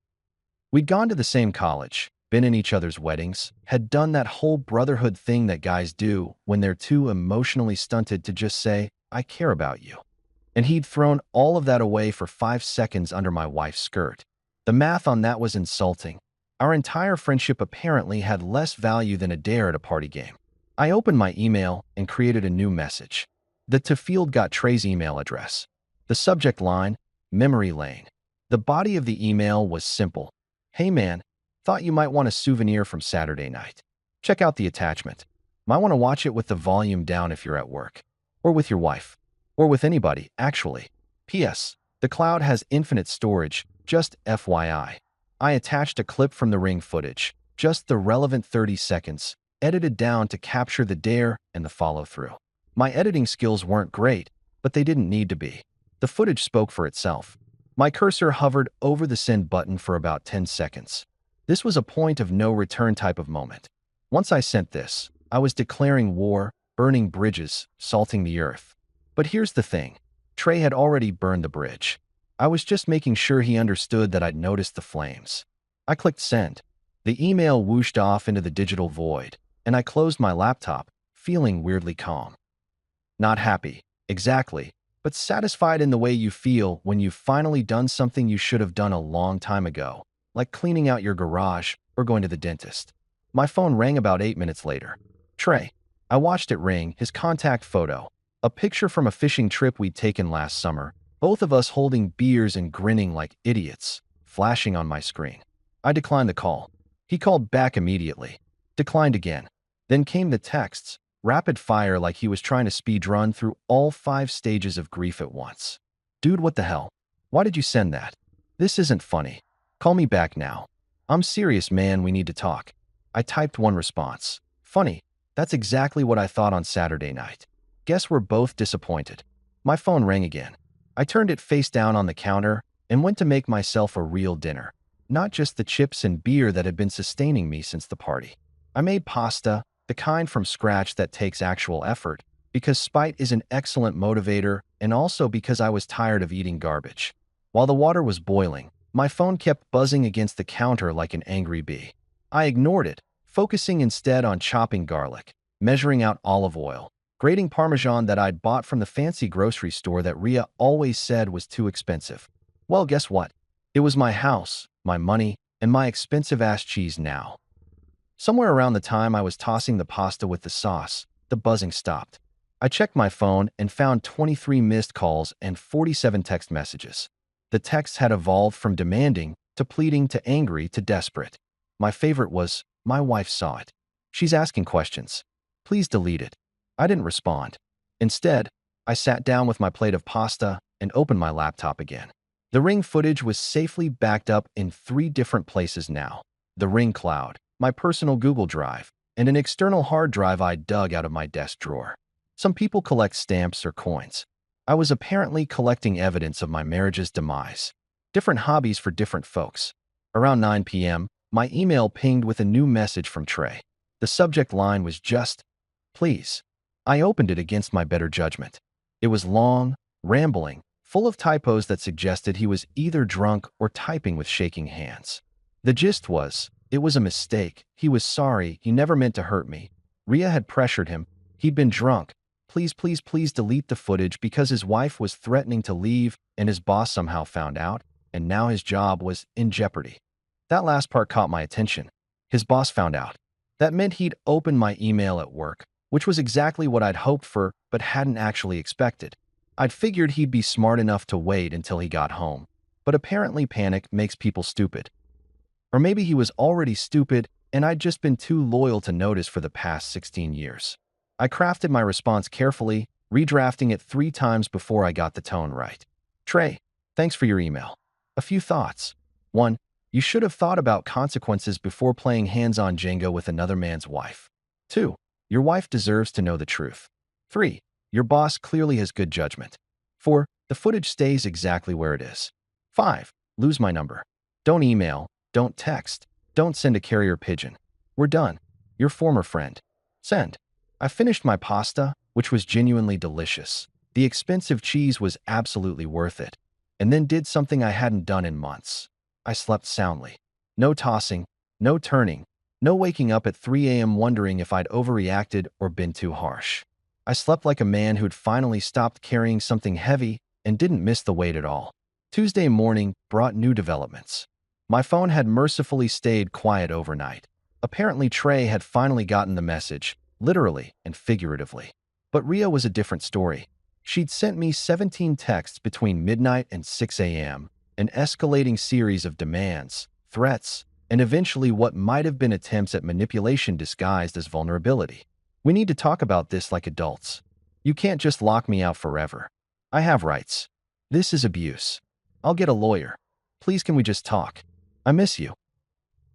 We'd gone to the same college, been in each other's weddings, had done that whole brotherhood thing that guys do when they're too emotionally stunted to just say, I care about you. And he'd thrown all of that away for 5 seconds under my wife's skirt. The math on that was insulting. Our entire friendship apparently had less value than a dare at a party game. I opened my email and created a new message. The to field got Trey's email address. The subject line, memory lane. The body of the email was simple. Hey man, thought you might want a souvenir from Saturday night. Check out the attachment. Might want to watch it with the volume down if you're at work. Or with your wife. Or with anybody, actually. P.S. The cloud has infinite storage, just FYI. I attached a clip from the Ring footage, just the relevant 30 seconds, edited down to capture the dare and the follow-through. My editing skills weren't great, but they didn't need to be. The footage spoke for itself. My cursor hovered over the send button for about 10 seconds. This was a point of no return type of moment. Once I sent this, I was declaring war, burning bridges, salting the earth. But here's the thing. Trey had already burned the bridge. I was just making sure he understood that I'd noticed the flames. I clicked send. The email whooshed off into the digital void, and I closed my laptop, feeling weirdly calm. Not happy, exactly, but satisfied in the way you feel when you've finally done something you should have done a long time ago, like cleaning out your garage or going to the dentist. My phone rang about 8 minutes later. Trey. I watched it ring, his contact photo. A picture from a fishing trip we'd taken last summer, both of us holding beers and grinning like idiots, flashing on my screen. I declined the call. He called back immediately. Declined again. Then came the texts, rapid fire like he was trying to speed run through all 5 stages of grief at once. Dude, what the hell? Why did you send that? This isn't funny. Call me back now. I'm serious, man, we need to talk. I typed one response. Funny. That's exactly what I thought on Saturday night. Guess we're both disappointed. My phone rang again. I turned it face down on the counter and went to make myself a real dinner. Not just the chips and beer that had been sustaining me since the party. I made pasta, the kind from scratch that takes actual effort, because spite is an excellent motivator and also because I was tired of eating garbage. While the water was boiling, my phone kept buzzing against the counter like an angry bee. I ignored it, focusing instead on chopping garlic, measuring out olive oil, grating Parmesan that I'd bought from the fancy grocery store that Rhea always said was too expensive. Well, guess what? It was my house, my money, and my expensive-ass cheese now. Somewhere around the time I was tossing the pasta with the sauce, the buzzing stopped. I checked my phone and found 23 missed calls and 47 text messages. The texts had evolved from demanding to pleading to angry to desperate. My favorite was, my wife saw it. She's asking questions. Please delete it. I didn't respond. Instead, I sat down with my plate of pasta and opened my laptop again. The Ring footage was safely backed up in 3 different places now. The Ring cloud, my personal Google Drive, and an external hard drive I dug out of my desk drawer. Some people collect stamps or coins. I was apparently collecting evidence of my marriage's demise. Different hobbies for different folks. Around 9 p.m., my email pinged with a new message from Trey. The subject line was just, please. I opened it against my better judgment. It was long, rambling, full of typos that suggested he was either drunk or typing with shaking hands. The gist was, it was a mistake. He was sorry. He never meant to hurt me. Rhea had pressured him. He'd been drunk. Please, please, please delete the footage because his wife was threatening to leave and his boss somehow found out, and now his job was in jeopardy. That last part caught my attention. His boss found out. That meant he'd opened my email at work, which was exactly what I'd hoped for but hadn't actually expected. I'd figured he'd be smart enough to wait until he got home, but apparently panic makes people stupid. Or maybe he was already stupid and I'd just been too loyal to notice for the past 16 years. I crafted my response carefully, redrafting it 3 times before I got the tone right. Trey, thanks for your email. A few thoughts. 1. You should have thought about consequences before playing hands-on Jenga with another man's wife. 2. Your wife deserves to know the truth. 3. Your boss clearly has good judgment. 4. The footage stays exactly where it is. 5. Lose my number. Don't email, don't text, don't send a carrier pigeon. We're done. Your former friend. Send. I finished my pasta, which was genuinely delicious. The expensive cheese was absolutely worth it. And then did something I hadn't done in months. I slept soundly. No tossing, no turning, no waking up at 3 a.m. wondering if I'd overreacted or been too harsh. I slept like a man who'd finally stopped carrying something heavy and didn't miss the weight at all. Tuesday morning brought new developments. My phone had mercifully stayed quiet overnight. Apparently, Trey had finally gotten the message, literally and figuratively. But Ria was a different story. She'd sent me 17 texts between midnight and 6 a.m., an escalating series of demands, threats, and eventually what might have been attempts at manipulation disguised as vulnerability. We need to talk about this like adults. You can't just lock me out forever. I have rights. This is abuse. I'll get a lawyer. Please, can we just talk? I miss you.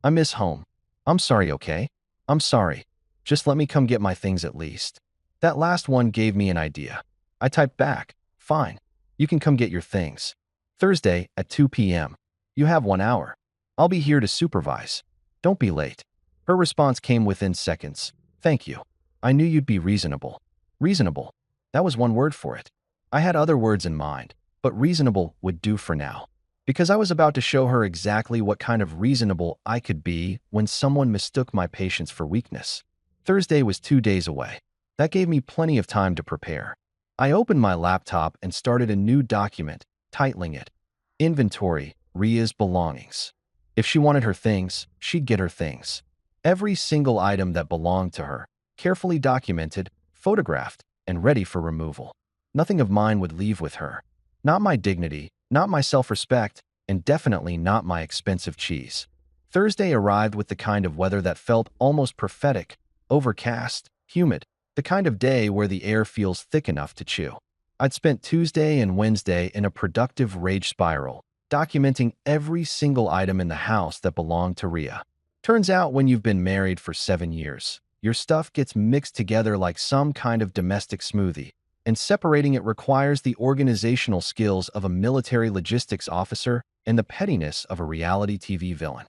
I miss home. I'm sorry, okay? I'm sorry. Just let me come get my things at least. That last one gave me an idea. I typed back, fine. You can come get your things. Thursday at 2 p.m. You have 1 hour. I'll be here to supervise. Don't be late. Her response came within seconds. Thank you. I knew you'd be reasonable. Reasonable. That was one word for it. I had other words in mind, but reasonable would do for now. Because I was about to show her exactly what kind of reasonable I could be when someone mistook my patience for weakness. Thursday was 2 days away. That gave me plenty of time to prepare. I opened my laptop and started a new document, titling it, Inventory, Ria's Belongings. If she wanted her things, she'd get her things. Every single item that belonged to her, carefully documented, photographed, and ready for removal. Nothing of mine would leave with her. Not my dignity, not my self-respect, and definitely not my expensive cheese. Thursday arrived with the kind of weather that felt almost prophetic, overcast, humid, the kind of day where the air feels thick enough to chew. I'd spent Tuesday and Wednesday in a productive rage spiral, documenting every single item in the house that belonged to Ria. Turns out when you've been married for 7 years, your stuff gets mixed together like some kind of domestic smoothie, and separating it requires the organizational skills of a military logistics officer and the pettiness of a reality TV villain.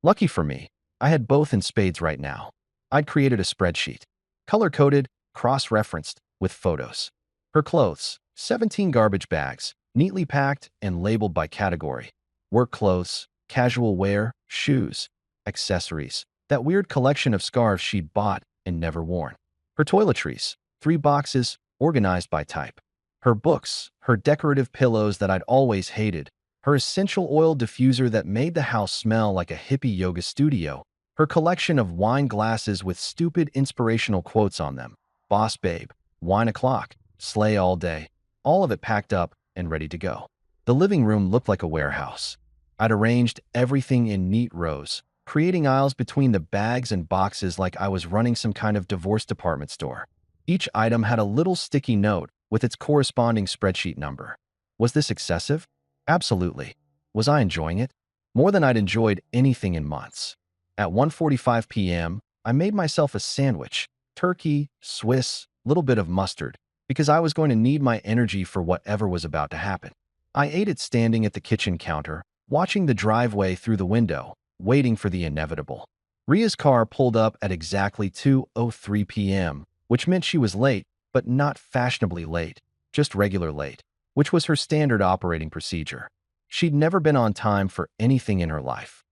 Lucky for me, I had both in spades right now. I'd created a spreadsheet, color-coded, cross-referenced, with photos. Her clothes, 17 garbage bags, neatly packed and labeled by category. Work clothes, casual wear, shoes, accessories, that weird collection of scarves she'd bought and never worn. Her toiletries, 3 boxes, organized by type. Her books, her decorative pillows that I'd always hated, her essential oil diffuser that made the house smell like a hippie yoga studio, her collection of wine glasses with stupid inspirational quotes on them. Boss babe, wine o'clock, slay all day. All of it packed up and ready to go. The living room looked like a warehouse. I'd arranged everything in neat rows, creating aisles between the bags and boxes like I was running some kind of divorce department store. Each item had a little sticky note with its corresponding spreadsheet number. Was this excessive? Absolutely. Was I enjoying it? More than I'd enjoyed anything in months. At 1:45 p.m., I made myself a sandwich, turkey, Swiss, little bit of mustard, because I was going to need my energy for whatever was about to happen. I ate it standing at the kitchen counter, watching the driveway through the window, waiting for the inevitable. Ria's car pulled up at exactly 2:03 p.m., which meant she was late, but not fashionably late, just regular late, which was her standard operating procedure. She'd never been on time for anything in her life.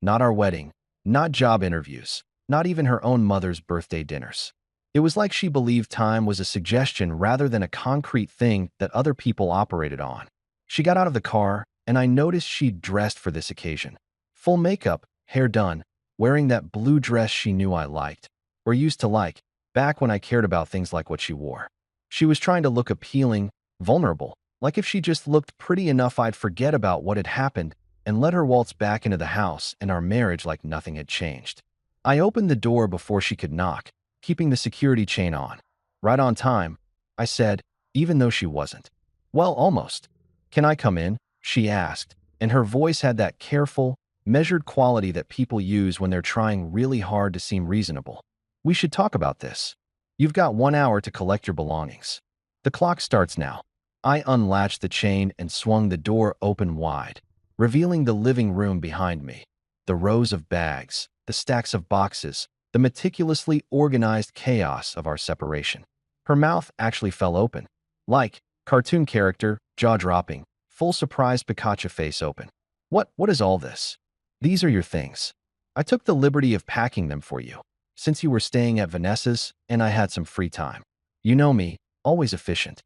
Not our wedding, not job interviews, not even her own mother's birthday dinners. It was like she believed time was a suggestion rather than a concrete thing that other people operated on. She got out of the car, and I noticed she'd dressed for this occasion. Full makeup, hair done, wearing that blue dress she knew I liked, or used to like, back when I cared about things like what she wore. She was trying to look appealing, vulnerable, like if she just looked pretty enough I'd forget about what had happened and let her waltz back into the house and our marriage like nothing had changed. I opened the door before she could knock, keeping the security chain on. Right on time, I said, even though she wasn't. Well, almost. Can I come in? She asked, and her voice had that careful, measured quality that people use when they're trying really hard to seem reasonable. We should talk about this. You've got 1 hour to collect your belongings. The clock starts now. I unlatched the chain and swung the door open wide, revealing the living room behind me. The rows of bags, the stacks of boxes, the meticulously organized chaos of our separation. Her mouth actually fell open. Like, cartoon character, jaw-dropping, full surprised Pikachu face open. What is all this? These are your things. I took the liberty of packing them for you, since you were staying at Vanessa's and I had some free time. You know me, always efficient.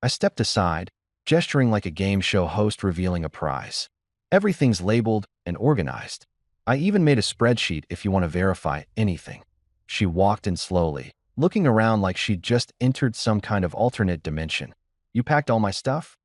I stepped aside, gesturing like a game show host revealing a prize. Everything's labeled and organized. I even made a spreadsheet if you want to verify anything. She walked in slowly, looking around like she'd just entered some kind of alternate dimension. You packed all my stuff?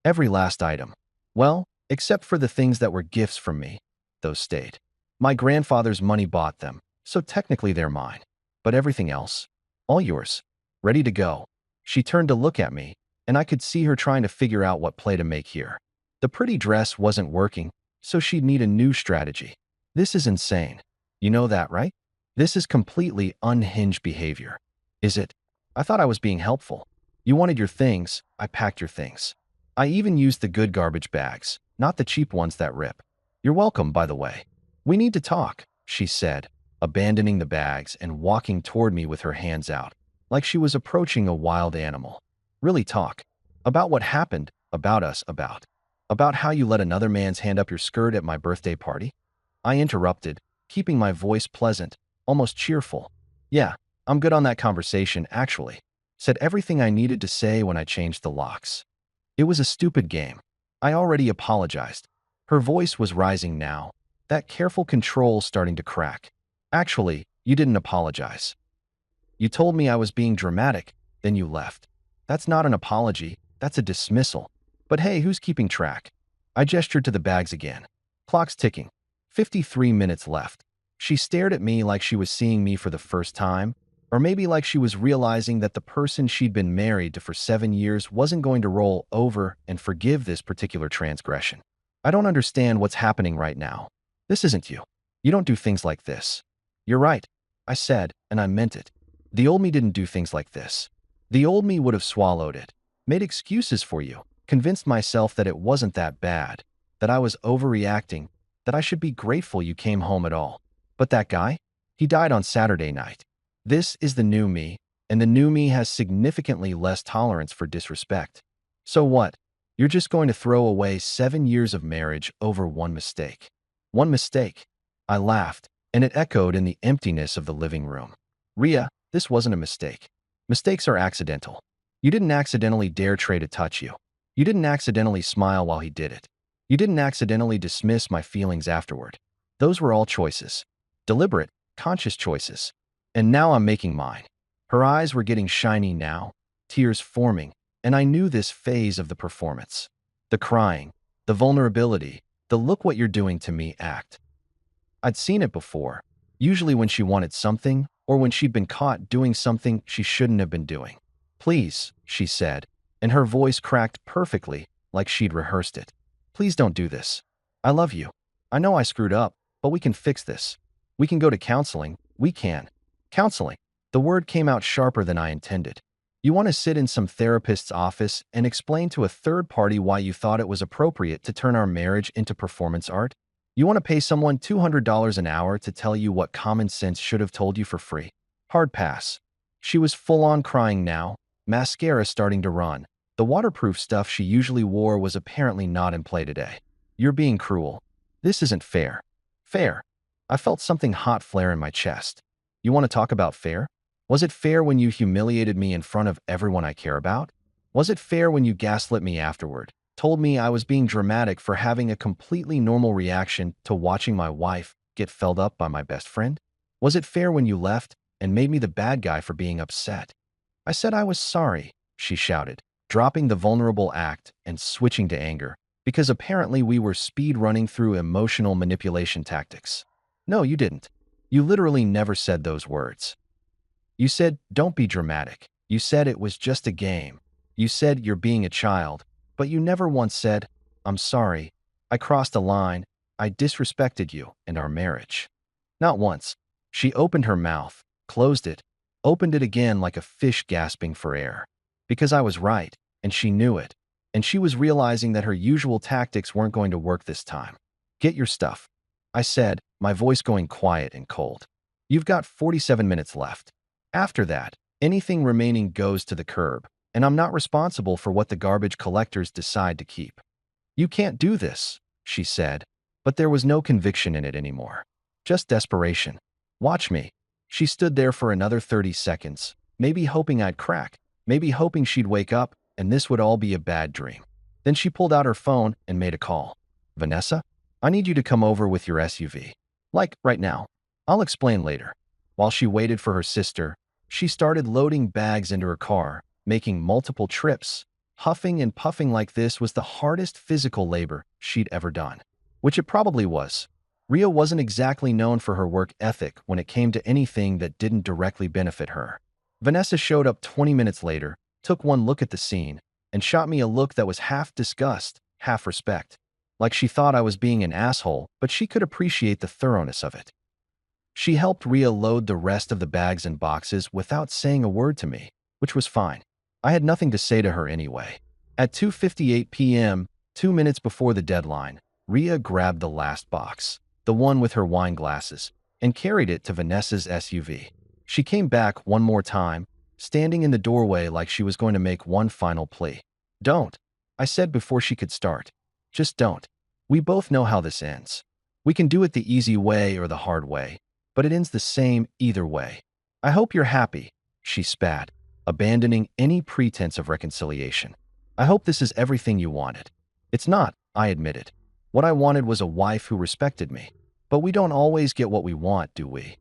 Every last item. Well, except for the things that were gifts from me. Those stayed. My grandfather's money bought them, so technically they're mine. But everything else? All yours. Ready to go. She turned to look at me, and I could see her trying to figure out what play to make here. The pretty dress wasn't working, so she'd need a new strategy. This is insane. You know that, right? This is completely unhinged behavior. Is it? I thought I was being helpful. You wanted your things, I packed your things. I even used the good garbage bags, not the cheap ones that rip. You're welcome, by the way. We need to talk, she said, abandoning the bags and walking toward me with her hands out, like she was approaching a wild animal. Really talk. About what happened, about us, about how you let another man's hand up your skirt at my birthday party? I interrupted, keeping my voice pleasant, almost cheerful. Yeah, I'm good on that conversation, actually. Said everything I needed to say when I changed the locks. It was a stupid game. I already apologized. Her voice was rising now, that careful control starting to crack. Actually, you didn't apologize. You told me I was being dramatic, then you left. That's not an apology, that's a dismissal. But hey, who's keeping track? I gestured to the bags again. Clock's ticking. 53 minutes left. She stared at me like she was seeing me for the first time, or maybe like she was realizing that the person she'd been married to for 7 years wasn't going to roll over and forgive this particular transgression. I don't understand what's happening right now. This isn't you. You don't do things like this. You're right, I said, and I meant it. The old me didn't do things like this. The old me would have swallowed it, made excuses for you, convinced myself that it wasn't that bad, that I was overreacting, that I should be grateful you came home at all. But that guy? He died on Saturday night. This is the new me, and the new me has significantly less tolerance for disrespect. So what? You're just going to throw away 7 years of marriage over one mistake. One mistake. I laughed, and it echoed in the emptiness of the living room. Ria, this wasn't a mistake. Mistakes are accidental. You didn't accidentally dare Trey to touch you. You didn't accidentally smile while he did it. You didn't accidentally dismiss my feelings afterward. Those were all choices. Deliberate, conscious choices. And now I'm making mine. Her eyes were getting shiny now, tears forming, and I knew this phase of the performance. The crying, the vulnerability, the look what you're doing to me act. I'd seen it before, usually when she wanted something or when she'd been caught doing something she shouldn't have been doing. Please, she said, and her voice cracked perfectly like she'd rehearsed it. Please don't do this. I love you. I know I screwed up, but we can fix this. We can go to counseling. We can. Counseling. The word came out sharper than I intended. You want to sit in some therapist's office and explain to a third party why you thought it was appropriate to turn our marriage into performance art? You want to pay someone $200 an hour to tell you what common sense should have told you for free? Hard pass. She was full-on crying now, mascara starting to run. The waterproof stuff she usually wore was apparently not in play today. You're being cruel. This isn't fair. Fair. I felt something hot flare in my chest. You want to talk about fair? Was it fair when you humiliated me in front of everyone I care about? Was it fair when you gaslit me afterward, told me I was being dramatic for having a completely normal reaction to watching my wife get felled up by my best friend? Was it fair when you left and made me the bad guy for being upset? I said I was sorry, she shouted, dropping the vulnerable act and switching to anger, because apparently we were speed running through emotional manipulation tactics. No, you didn't. You literally never said those words. You said, don't be dramatic. You said it was just a game. You said you're being a child, but you never once said, I'm sorry. I crossed a line. I disrespected you and our marriage. Not once. She opened her mouth, closed it, opened it again like a fish gasping for air. Because I was right, and she knew it, and she was realizing that her usual tactics weren't going to work this time. Get your stuff, I said, my voice going quiet and cold. You've got 47 minutes left. After that, anything remaining goes to the curb, and I'm not responsible for what the garbage collectors decide to keep. You can't do this, she said, but there was no conviction in it anymore. Just desperation. Watch me. She stood there for another 30 seconds, maybe hoping I'd crack, maybe hoping she'd wake up and this would all be a bad dream. Then she pulled out her phone and made a call. Vanessa, I need you to come over with your SUV. Like, right now. I'll explain later. While she waited for her sister, she started loading bags into her car, making multiple trips. Huffing and puffing like this was the hardest physical labor she'd ever done. Which it probably was. Ria wasn't exactly known for her work ethic when it came to anything that didn't directly benefit her. Vanessa showed up 20 minutes later, took one look at the scene, and shot me a look that was half disgust, half respect. Like she thought I was being an asshole, but she could appreciate the thoroughness of it. She helped Ria load the rest of the bags and boxes without saying a word to me, which was fine. I had nothing to say to her anyway. At 2:58 p.m., 2 minutes before the deadline, Ria grabbed the last box, the one with her wine glasses, and carried it to Vanessa's SUV. She came back one more time, standing in the doorway like she was going to make one final plea. Don't, I said before she could start. Just don't. We both know how this ends. We can do it the easy way or the hard way, but it ends the same either way. I hope you're happy, she spat, abandoning any pretense of reconciliation. I hope this is everything you wanted. It's not, I admitted. What I wanted was a wife who respected me. But we don't always get what we want, do we?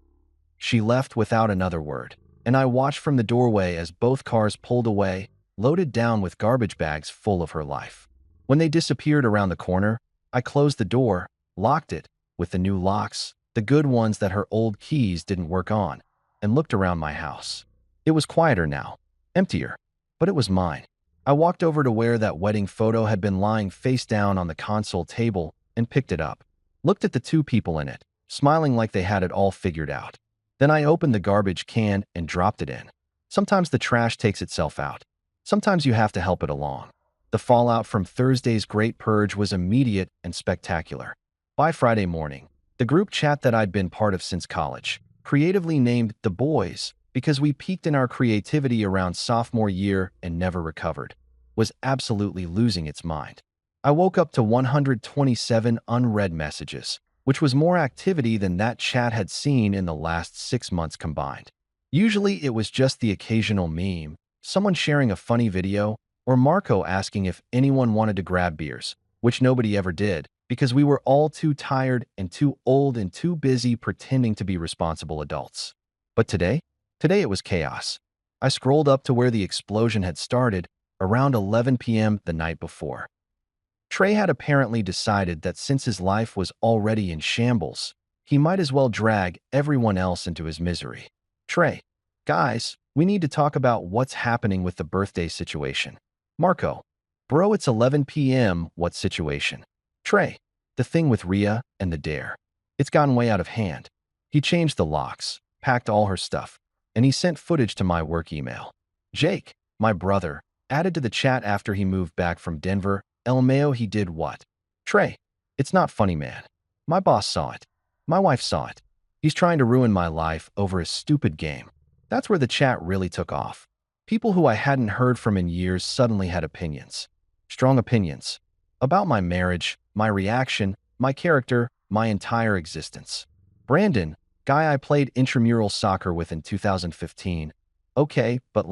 She left without another word, and I watched from the doorway as both cars pulled away, loaded down with garbage bags full of her life. When they disappeared around the corner, I closed the door, locked it, with the new locks, the good ones that her old keys didn't work on, and looked around my house. It was quieter now, emptier, but it was mine. I walked over to where that wedding photo had been lying face down on the console table and picked it up. Looked at the two people in it, smiling like they had it all figured out. Then I opened the garbage can and dropped it in. Sometimes the trash takes itself out. Sometimes you have to help it along. The fallout from Thursday's Great Purge was immediate and spectacular. By Friday morning, the group chat that I'd been part of since college, creatively named The Boys because we peaked in our creativity around sophomore year and never recovered, was absolutely losing its mind. I woke up to 127 unread messages, which was more activity than that chat had seen in the last 6 months combined. Usually it was just the occasional meme, someone sharing a funny video, or Marco asking if anyone wanted to grab beers, which nobody ever did, because we were all too tired and too old and too busy pretending to be responsible adults. But today it was chaos. I scrolled up to where the explosion had started, around 11 p.m. the night before. Trey had apparently decided that since his life was already in shambles, he might as well drag everyone else into his misery. Trey, guys, we need to talk about what's happening with the birthday situation. Marco, bro, it's 11 p.m. What situation? Trey, the thing with Ria and the dare. It's gotten way out of hand. He changed the locks, packed all her stuff, and he sent footage to my work email. Jake, my brother, added to the chat after he moved back from Denver. LMAO, he did what? Trey, it's not funny, man. My boss saw it. My wife saw it. He's trying to ruin my life over a stupid game. That's where the chat really took off. People who I hadn't heard from in years suddenly had opinions. Strong opinions. About my marriage, my reaction, my character, my entire existence. Brandon, guy I played intramural soccer with in 2015. Okay, but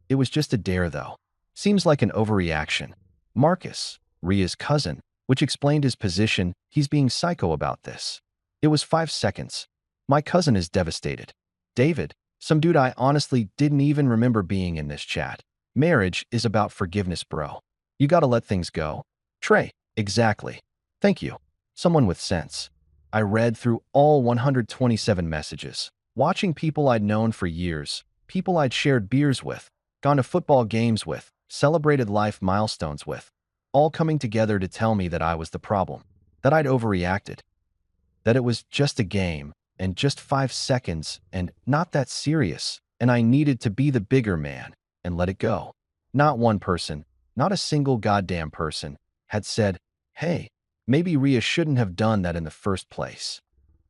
it was just a dare though. Seems like an overreaction. Marcus, Ria's cousin, which explained his position, he's being psycho about this. It was 5 seconds. My cousin is devastated. David, some dude I honestly didn't even remember being in this chat. Marriage is about forgiveness, bro. You gotta let things go. Trey, exactly. Thank you. Someone with sense. I read through all 127 messages, watching people I'd known for years, people I'd shared beers with, gone to football games with, celebrated life milestones with, all coming together to tell me that I was the problem, that I'd overreacted, that it was just a game, and just 5 seconds, and not that serious, and I needed to be the bigger man and let it go. Not one person, not a single goddamn person, had said, hey, maybe Ria shouldn't have done that in the first place.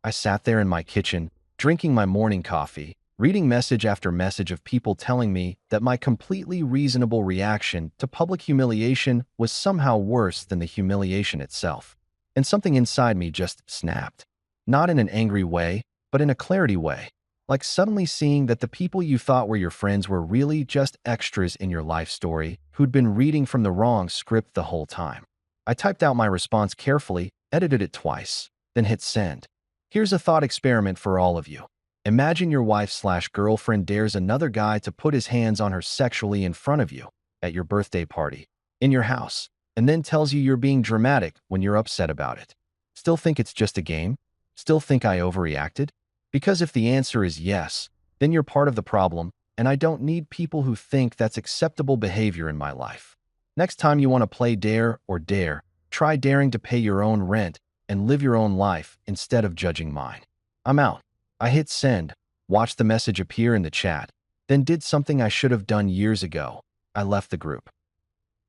I sat there in my kitchen, drinking my morning coffee, reading message after message of people telling me that my completely reasonable reaction to public humiliation was somehow worse than the humiliation itself. And something inside me just snapped. Not in an angry way, but in a clarity way. Like suddenly seeing that the people you thought were your friends were really just extras in your life story who'd been reading from the wrong script the whole time. I typed out my response carefully, edited it twice, then hit send. Here's a thought experiment for all of you. Imagine your wife/girlfriend dares another guy to put his hands on her sexually in front of you at your birthday party, in your house, and then tells you you're being dramatic when you're upset about it. Still think it's just a game? Still think I overreacted? Because if the answer is yes, then you're part of the problem, and I don't need people who think that's acceptable behavior in my life. Next time you want to play dare or dare, try daring to pay your own rent and live your own life instead of judging mine. I'm out. I hit send, watched the message appear in the chat, then did something I should have done years ago. I left the group.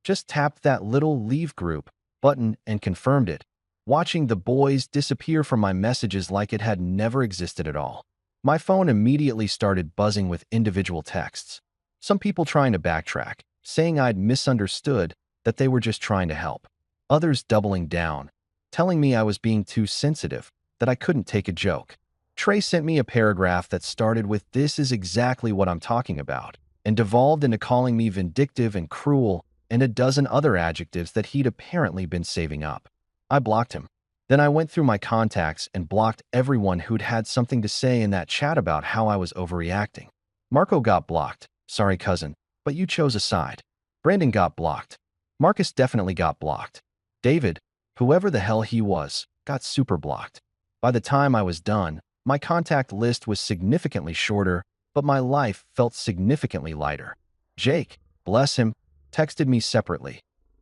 Just tapped that little leave group button and confirmed it, watching the boys disappear from my messages like it had never existed at all. My phone immediately started buzzing with individual texts. Some people trying to backtrack, saying I'd misunderstood, that they were just trying to help. Others doubling down, telling me I was being too sensitive, that I couldn't take a joke. Trey sent me a paragraph that started with "This is exactly what I'm talking about," and devolved into calling me vindictive and cruel and a dozen other adjectives that he'd apparently been saving up. I blocked him. Then I went through my contacts and blocked everyone who'd had something to say in that chat about how I was overreacting. Marco got blocked. Sorry, cousin, but you chose a side. Brandon got blocked. Marcus definitely got blocked. David, whoever the hell he was, got super blocked. By the time I was done, my contact list was significantly shorter, but my life felt significantly lighter. Jake, bless him, texted me separately.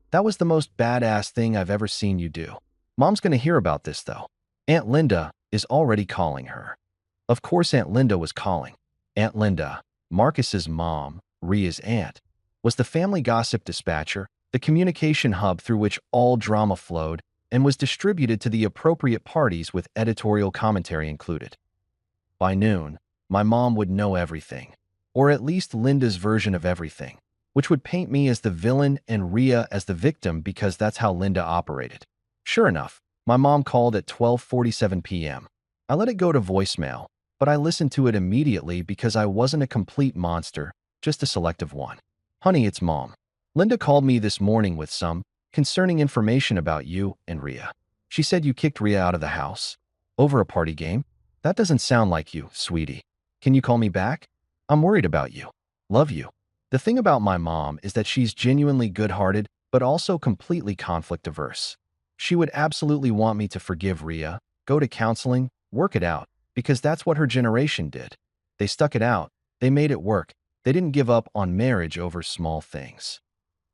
That was the most badass thing I've ever seen you do. Mom's gonna hear about this, though. Aunt Linda is already calling her. Of course Aunt Linda was calling. Aunt Linda, Marcus's mom, Ria's aunt, was the family gossip dispatcher, the communication hub through which all drama flowed, and was distributed to the appropriate parties with editorial commentary included. By noon, my mom would know everything, or at least Linda's version of everything, which would paint me as the villain and Ria as the victim because that's how Linda operated. Sure enough, my mom called at 12:47 p.m. I let it go to voicemail, but I listened to it immediately because I wasn't a complete monster, just a selective one. Honey, it's Mom. Linda called me this morning with some concerning information about you and Ria. She said you kicked Ria out of the house. Over a party game? That doesn't sound like you, sweetie. Can you call me back? I'm worried about you. Love you. The thing about my mom is that she's genuinely good-hearted, but also completely conflict-averse. She would absolutely want me to forgive Ria, go to counseling, work it out, because that's what her generation did. They stuck it out. They made it work. They didn't give up on marriage over small things.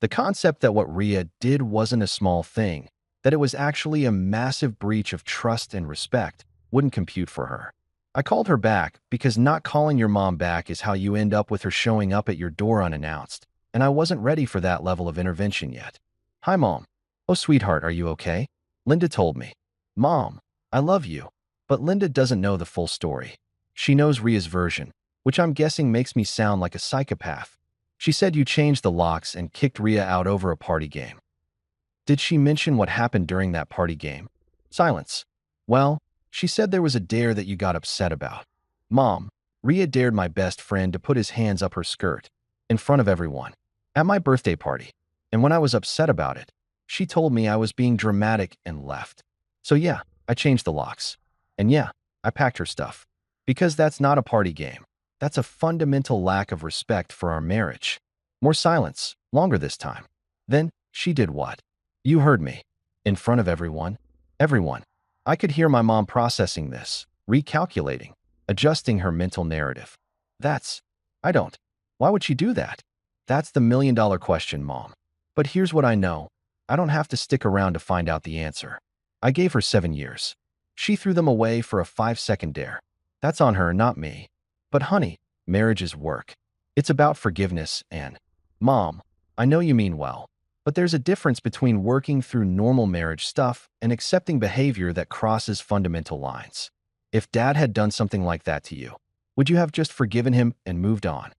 The concept that what Ria did wasn't a small thing, that it was actually a massive breach of trust and respect, wouldn't compute for her. I called her back because not calling your mom back is how you end up with her showing up at your door unannounced, and I wasn't ready for that level of intervention yet. Hi, Mom. Oh, sweetheart, are you okay? Linda told me. Mom, I love you. But Linda doesn't know the full story. She knows Ria's version, which I'm guessing makes me sound like a psychopath. She said you changed the locks and kicked Ria out over a party game. Did she mention what happened during that party game? Silence. Well, she said there was a dare that you got upset about. Mom, Ria dared my best friend to put his hands up her skirt, in front of everyone, at my birthday party. And when I was upset about it, she told me I was being dramatic and left. So yeah, I changed the locks. And yeah, I packed her stuff. Because that's not a party game. That's a fundamental lack of respect for our marriage. More silence, longer this time. Then, she did what? You heard me. In front of everyone. Everyone. I could hear my mom processing this, recalculating, adjusting her mental narrative. I don't. Why would she do that? That's the million-dollar question, Mom. But here's what I know. I don't have to stick around to find out the answer. I gave her 7 years. She threw them away for a 5-second dare. That's on her, not me. But honey, marriage is work. It's about forgiveness and, Mom, I know you mean well, but there's a difference between working through normal marriage stuff and accepting behavior that crosses fundamental lines. If Dad had done something like that to you, would you have just forgiven him and moved on?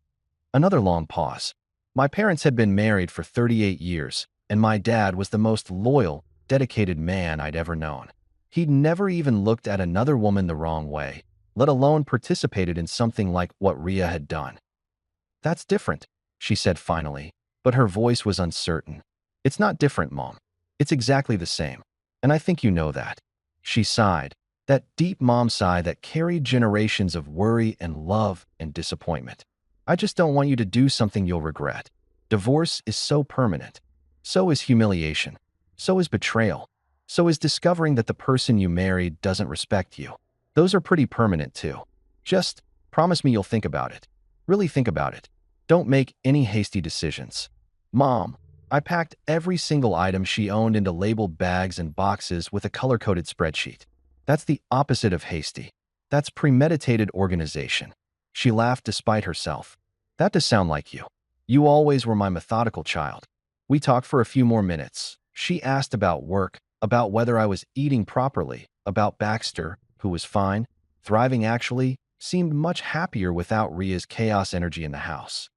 Another long pause. My parents had been married for 38 years, and my dad was the most loyal, dedicated man I'd ever known. He'd never even looked at another woman the wrong way, let alone participated in something like what Ria had done. That's different, she said finally, but her voice was uncertain. It's not different, Mom. It's exactly the same. And I think you know that. She sighed, that deep mom sigh that carried generations of worry and love and disappointment. I just don't want you to do something you'll regret. Divorce is so permanent. So is humiliation. So is betrayal. So is discovering that the person you married doesn't respect you. Those are pretty permanent too. Just promise me you'll think about it. Really think about it. Don't make any hasty decisions. Mom, I packed every single item she owned into labeled bags and boxes with a color-coded spreadsheet. That's the opposite of hasty. That's premeditated organization. She laughed despite herself. That does sound like you. You always were my methodical child. We talked for a few more minutes. She asked about work, about whether I was eating properly, about Baxter, who was fine, thriving actually, seemed much happier without Ria's chaos energy in the house.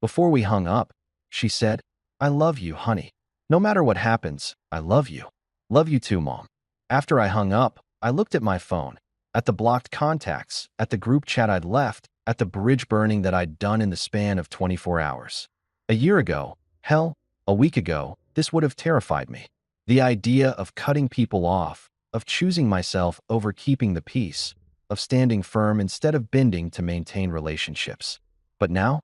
Before we hung up, she said, I love you, honey. No matter what happens, I love you. Love you too, Mom. After I hung up, I looked at my phone, at the blocked contacts, at the group chat I'd left, at the bridge burning that I'd done in the span of 24 hours. A year ago, hell, a week ago, this would have terrified me. The idea of cutting people off, of choosing myself over keeping the peace, of standing firm instead of bending to maintain relationships. But now?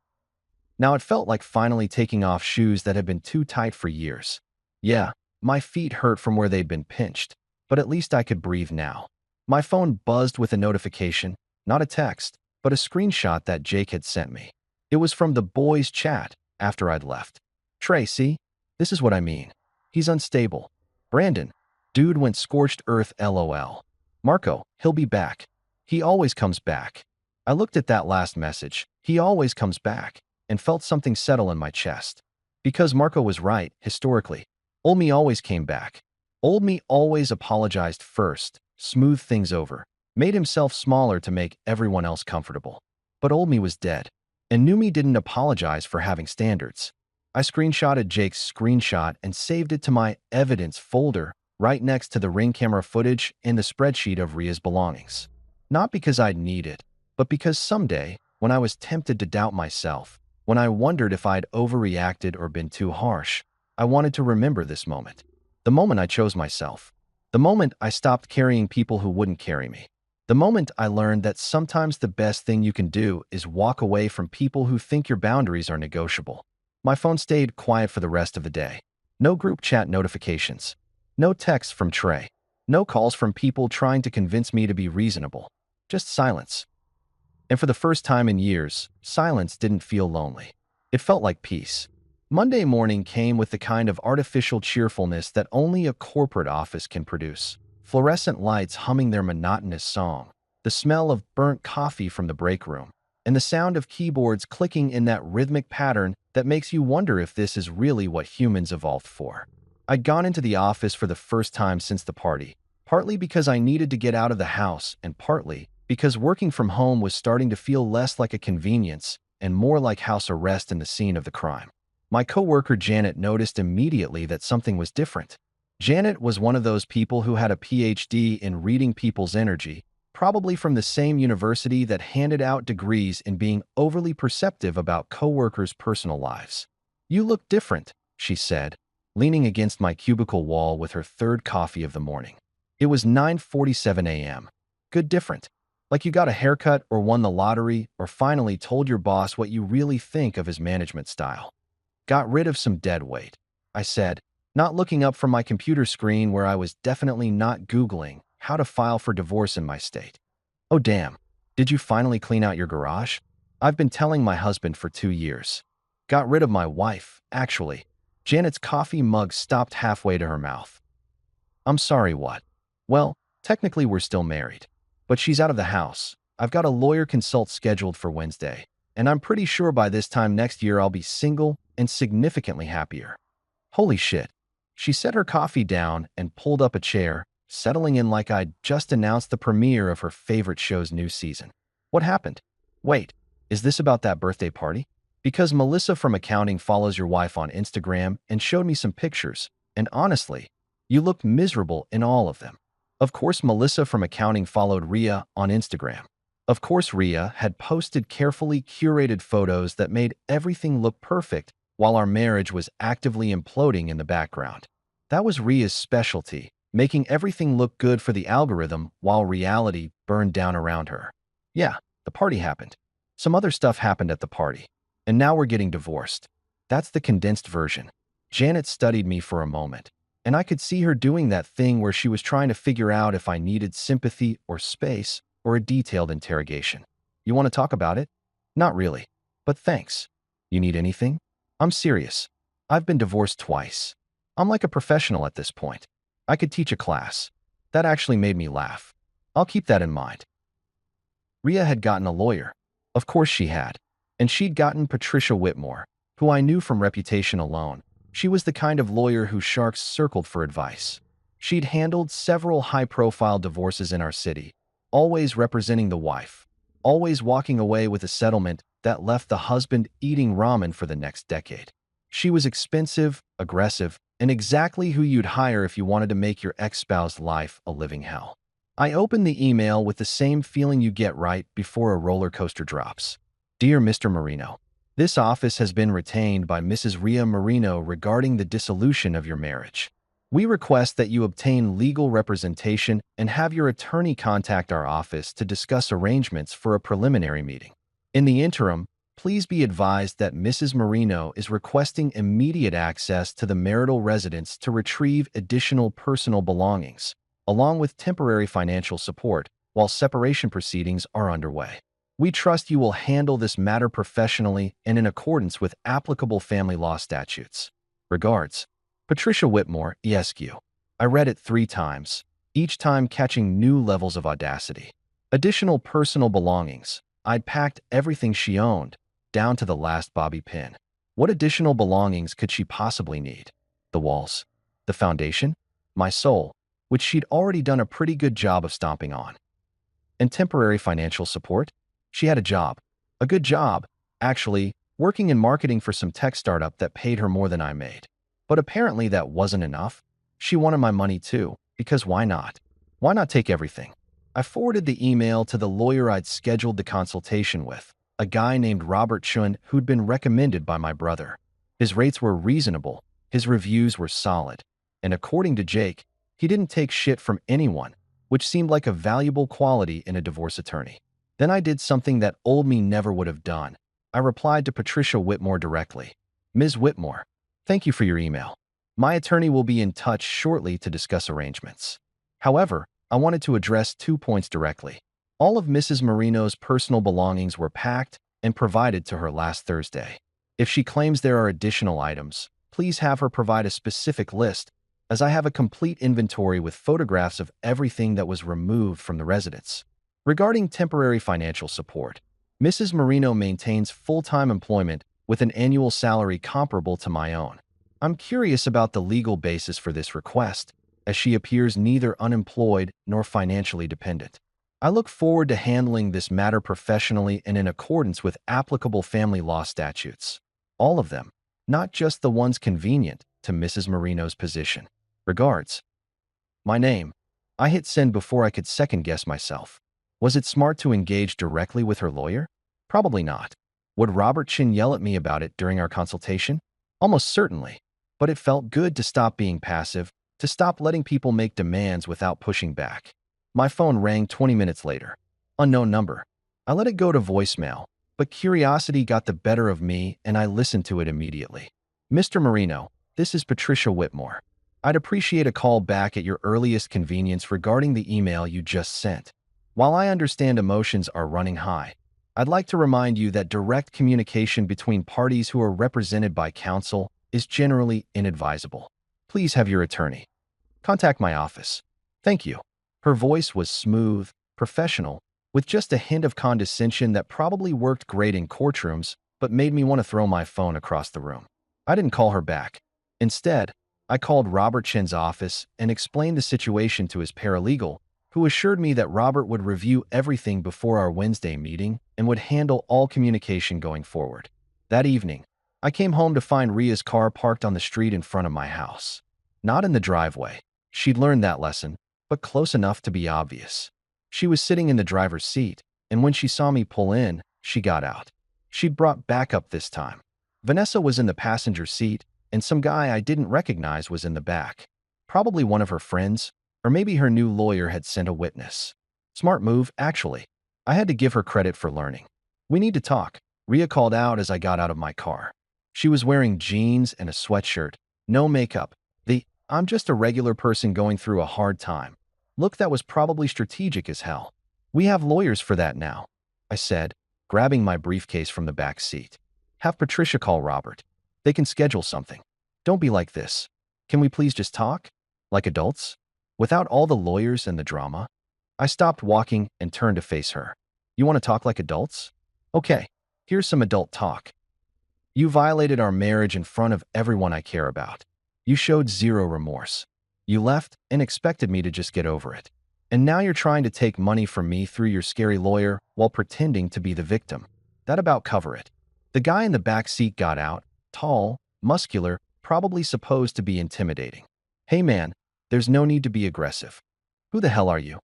Now it felt like finally taking off shoes that had been too tight for years. Yeah, my feet hurt from where they'd been pinched, but at least I could breathe now. My phone buzzed with a notification, not a text, but a screenshot that Jake had sent me. It was from the boys' chat after I'd left. Trey, see? This is what I mean. He's unstable. Brandon, dude went scorched earth LOL. Marco, he'll be back. He always comes back. I looked at that last message, he always comes back, and felt something settle in my chest. Because Marco was right, historically. Old me always came back. Old me always apologized first, smoothed things over, made himself smaller to make everyone else comfortable. But old me was dead, and new me didn't apologize for having standards. I screenshotted Jake's screenshot and saved it to my evidence folder right next to the Ring camera footage and the spreadsheet of Ria's belongings. Not because I'd need it, but because someday, when I was tempted to doubt myself, when I wondered if I'd overreacted or been too harsh, I wanted to remember this moment. The moment I chose myself. The moment I stopped carrying people who wouldn't carry me. The moment I learned that sometimes the best thing you can do is walk away from people who think your boundaries are negotiable. My phone stayed quiet for the rest of the day. No group chat notifications. No texts from Trey. No calls from people trying to convince me to be reasonable. Just silence. And for the first time in years, silence didn't feel lonely. It felt like peace. Monday morning came with the kind of artificial cheerfulness that only a corporate office can produce. Fluorescent lights humming their monotonous song, the smell of burnt coffee from the break room, and the sound of keyboards clicking in that rhythmic pattern that makes you wonder if this is really what humans evolved for. I'd gone into the office for the first time since the party, partly because I needed to get out of the house and partly because working from home was starting to feel less like a convenience and more like house arrest in the scene of the crime. My coworker Janet noticed immediately that something was different. Janet was one of those people who had a PhD in reading people's energy, probably from the same university that handed out degrees in being overly perceptive about coworkers' personal lives. You look different, she said, leaning against my cubicle wall with her third coffee of the morning. It was 9:47 a.m. Good different. Like you got a haircut or won the lottery or finally told your boss what you really think of his management style. Got rid of some dead weight, I said, not looking up from my computer screen where I was definitely not Googling how to file for divorce in my state. Oh damn, did you finally clean out your garage? I've been telling my husband for 2 years. Got rid of my wife, actually. Janet's coffee mug stopped halfway to her mouth. I'm sorry, what? Well, technically we're still married. But she's out of the house. I've got a lawyer consult scheduled for Wednesday, and I'm pretty sure by this time next year I'll be single and significantly happier. Holy shit. She set her coffee down and pulled up a chair, settling in like I'd just announced the premiere of her favorite show's new season. What happened? Wait, is this about that birthday party? Because Melissa from accounting follows your wife on Instagram and showed me some pictures, and honestly, you looked miserable in all of them. Of course, Melissa from accounting followed Ria on Instagram. Of course, Ria had posted carefully curated photos that made everything look perfect while our marriage was actively imploding in the background. That was Ria's specialty, making everything look good for the algorithm while reality burned down around her. Yeah, the party happened. Some other stuff happened at the party. And now we're getting divorced. That's the condensed version. Janet studied me for a moment, and I could see her doing that thing where she was trying to figure out if I needed sympathy or space or a detailed interrogation. You want to talk about it? Not really. But thanks. You need anything? I'm serious. I've been divorced twice. I'm like a professional at this point. I could teach a class. That actually made me laugh. I'll keep that in mind. Ria had gotten a lawyer. Of course she had. And she'd gotten Patricia Whitmore, who I knew from reputation alone. She was the kind of lawyer who sharks circled for advice. She'd handled several high-profile divorces in our city, always representing the wife, always walking away with a settlement that left the husband eating ramen for the next decade. She was expensive, aggressive, and exactly who you'd hire if you wanted to make your ex-spouse's life a living hell. I opened the email with the same feeling you get right before a roller coaster drops. Dear Mr. Marino, this office has been retained by Mrs. Ria Marino regarding the dissolution of your marriage. We request that you obtain legal representation and have your attorney contact our office to discuss arrangements for a preliminary meeting. In the interim, please be advised that Mrs. Marino is requesting immediate access to the marital residence to retrieve additional personal belongings, along with temporary financial support, while separation proceedings are underway. We trust you will handle this matter professionally and in accordance with applicable family law statutes. Regards, Patricia Whitmore, ESQ. I read it 3 times, each time catching new levels of audacity. Additional personal belongings. I'd packed everything she owned, down to the last bobby pin. What additional belongings could she possibly need? The walls? The foundation? My soul, which she'd already done a pretty good job of stomping on. And temporary financial support? She had a job. A good job, actually, working in marketing for some tech startup that paid her more than I made. But apparently that wasn't enough. She wanted my money too, because why not? Why not take everything? I forwarded the email to the lawyer I'd scheduled the consultation with, a guy named Robert Chun who'd been recommended by my brother. His rates were reasonable, his reviews were solid, and according to Jake, he didn't take shit from anyone, which seemed like a valuable quality in a divorce attorney. Then I did something that old me never would have done. I replied to Patricia Whitmore directly. Ms. Whitmore, thank you for your email. My attorney will be in touch shortly to discuss arrangements. However, I wanted to address 2 points directly. All of Mrs. Marino's personal belongings were packed and provided to her last Thursday. If she claims there are additional items, please have her provide a specific list, as I have a complete inventory with photographs of everything that was removed from the residence. Regarding temporary financial support, Mrs. Marino maintains full-time employment with an annual salary comparable to my own. I'm curious about the legal basis for this request, as she appears neither unemployed nor financially dependent. I look forward to handling this matter professionally and in accordance with applicable family law statutes. All of them, not just the ones convenient to Mrs. Marino's position. Regards. My name. I hit send before I could second-guess myself. Was it smart to engage directly with her lawyer? Probably not. Would Robert Chin yell at me about it during our consultation? Almost certainly. But it felt good to stop being passive, to stop letting people make demands without pushing back. My phone rang 20 minutes later. Unknown number. I let it go to voicemail, but curiosity got the better of me and I listened to it immediately. Mr. Marino, this is Patricia Whitmore. I'd appreciate a call back at your earliest convenience regarding the email you just sent. While I understand emotions are running high, I'd like to remind you that direct communication between parties who are represented by counsel is generally inadvisable. Please have your attorney contact my office. Thank you. Her voice was smooth, professional, with just a hint of condescension that probably worked great in courtrooms, but made me want to throw my phone across the room. I didn't call her back. Instead, I called Robert Chin's office and explained the situation to his paralegal, who assured me that Robert would review everything before our Wednesday meeting and would handle all communication going forward. That evening, I came home to find Ria's car parked on the street in front of my house. Not in the driveway. She'd learned that lesson, but close enough to be obvious. She was sitting in the driver's seat, and when she saw me pull in, she got out. She'd brought backup this time. Vanessa was in the passenger seat, and some guy I didn't recognize was in the back. Probably one of her friends, or maybe her new lawyer had sent a witness. Smart move, actually. I had to give her credit for learning. "We need to talk," Ria called out as I got out of my car. She was wearing jeans and a sweatshirt, no makeup. I'm just a regular person going through a hard time. Look, that was probably strategic as hell. "We have lawyers for that now," I said, grabbing my briefcase from the back seat. "Have Patricia call Robert. They can schedule something. Don't be like this. Can we please just talk? Like adults? Without all the lawyers and the drama?" I stopped walking and turned to face her. "You want to talk like adults? Okay, here's some adult talk. You violated our marriage in front of everyone I care about. You showed zero remorse. You left and expected me to just get over it. And now you're trying to take money from me through your scary lawyer while pretending to be the victim. That about cover it." The guy in the back seat got out, tall, muscular, probably supposed to be intimidating. "Hey man, there's no need to be aggressive." "Who the hell are you?"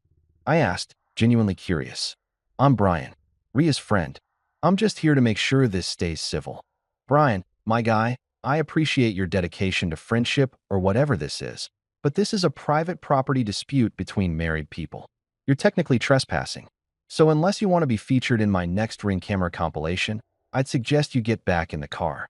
I asked, genuinely curious. "I'm Brian, Ria's friend. I'm just here to make sure this stays civil." "Brian, my guy, I appreciate your dedication to friendship or whatever this is, but this is a private property dispute between married people. You're technically trespassing. So unless you want to be featured in my next Ring Camera compilation, I'd suggest you get back in the car."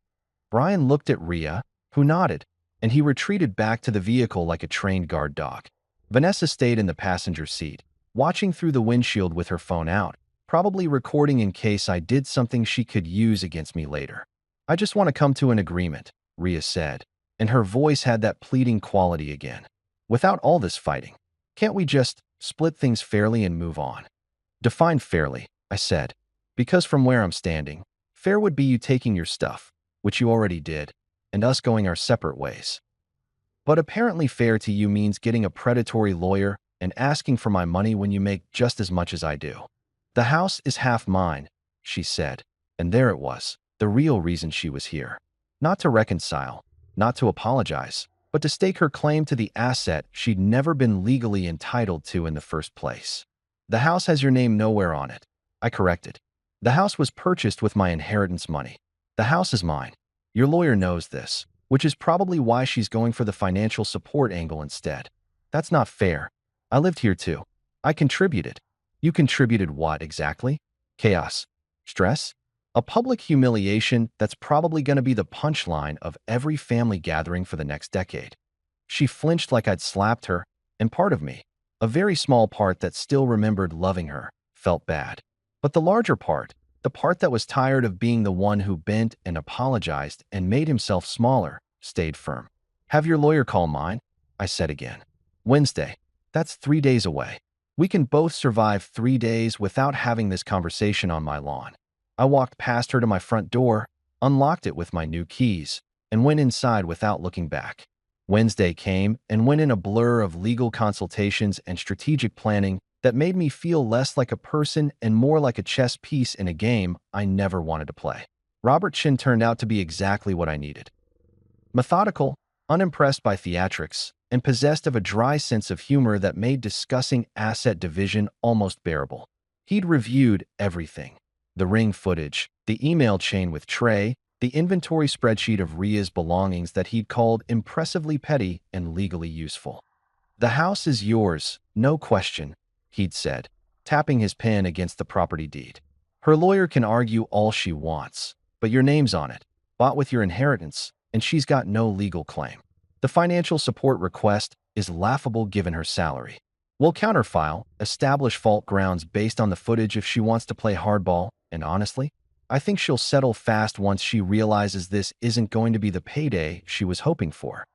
Brian looked at Ria, who nodded, and he retreated back to the vehicle like a trained guard dog. Vanessa stayed in the passenger seat, watching through the windshield with her phone out, probably recording in case I did something she could use against me later. "I just want to come to an agreement," Ria said, and her voice had that pleading quality again. "Without all this fighting, can't we just split things fairly and move on?" "Define fairly," I said, "because from where I'm standing, fair would be you taking your stuff, which you already did, and us going our separate ways. But apparently fair to you means getting a predatory lawyer and asking for my money when you make just as much as I do." "The house is half mine," she said, and there it was. The real reason she was here. Not to reconcile, not to apologize, but to stake her claim to the asset she'd never been legally entitled to in the first place. "The house has your name nowhere on it," I corrected. "The house was purchased with my inheritance money. The house is mine. Your lawyer knows this, which is probably why she's going for the financial support angle instead." "That's not fair. I lived here too. I contributed." "You contributed what exactly?" "Chaos. Stress. A public humiliation that's probably going to be the punchline of every family gathering for the next decade." She flinched like I'd slapped her, and part of me, a very small part that still remembered loving her, felt bad. But the larger part, the part that was tired of being the one who bent and apologized and made himself smaller, stayed firm. "Have your lawyer call mine," I said again. "Wednesday. That's 3 days away. We can both survive 3 days without having this conversation on my lawn." I walked past her to my front door, unlocked it with my new keys, and went inside without looking back. Wednesday came and went in a blur of legal consultations and strategic planning that made me feel less like a person and more like a chess piece in a game I never wanted to play. Robert Chin turned out to be exactly what I needed. Methodical, unimpressed by theatrics, and possessed of a dry sense of humor that made discussing asset division almost bearable. He'd reviewed everything. The ring footage, the email chain with Trey, the inventory spreadsheet of Ria's belongings that he'd called impressively petty and legally useful. "The house is yours, no question," he'd said, tapping his pen against the property deed. "Her lawyer can argue all she wants, but your name's on it, bought with your inheritance, and she's got no legal claim. The financial support request is laughable given her salary. We'll counterfile, establish fault grounds based on the footage if she wants to play hardball, and honestly, I think she'll settle fast once she realizes this isn't going to be the payday she was hoping for."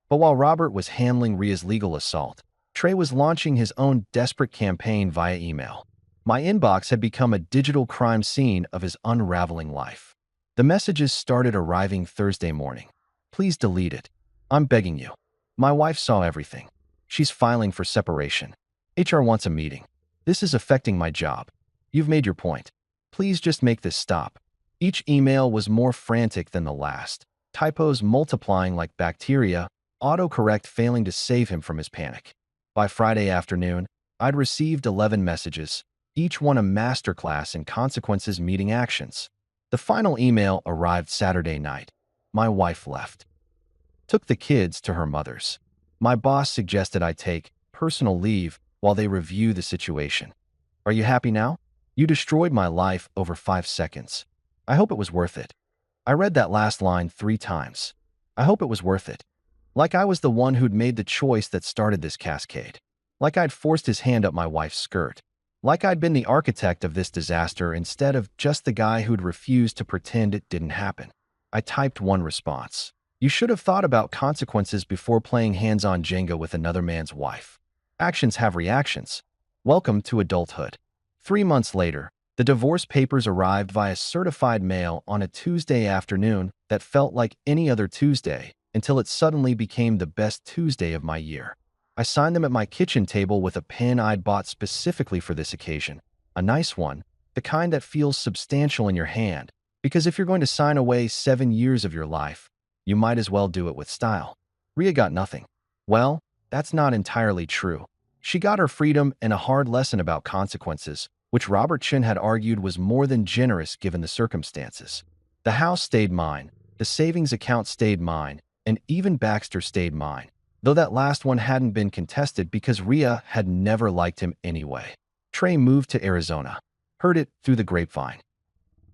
But while Robert was handling Ria's legal assault, Trey was launching his own desperate campaign via email. My inbox had become a digital crime scene of his unraveling life. The messages started arriving Thursday morning. "Please delete it. I'm begging you. My wife saw everything. She's filing for separation. HR wants a meeting. This is affecting my job. You've made your point. Please just make this stop." Each email was more frantic than the last, typos multiplying like bacteria, autocorrect failing to save him from his panic. By Friday afternoon, I'd received 11 messages, each one a masterclass in consequences meeting actions. The final email arrived Saturday night. My wife left. Took the kids to her mother's. My boss suggested I take personal leave while they review the situation. Are you happy now? You destroyed my life over 5 seconds. I hope it was worth it. I read that last line 3 times. I hope it was worth it. Like I was the one who'd made the choice that started this cascade. Like I'd forced his hand up my wife's skirt. Like I'd been the architect of this disaster instead of just the guy who'd refused to pretend it didn't happen. I typed one response. You should have thought about consequences before playing hands-on Jenga with another man's wife. Actions have reactions. Welcome to adulthood. 3 months later, the divorce papers arrived via certified mail on a Tuesday afternoon that felt like any other Tuesday until it suddenly became the best Tuesday of my year. I signed them at my kitchen table with a pen I'd bought specifically for this occasion. A nice one, the kind that feels substantial in your hand, because if you're going to sign away 7 years of your life, you might as well do it with style. Ria got nothing. Well, that's not entirely true. She got her freedom and a hard lesson about consequences, which Robert Chin had argued was more than generous given the circumstances. The house stayed mine, the savings account stayed mine, and even Baxter stayed mine, though that last one hadn't been contested because Ria had never liked him anyway. Trey moved to Arizona. Heard it through the grapevine.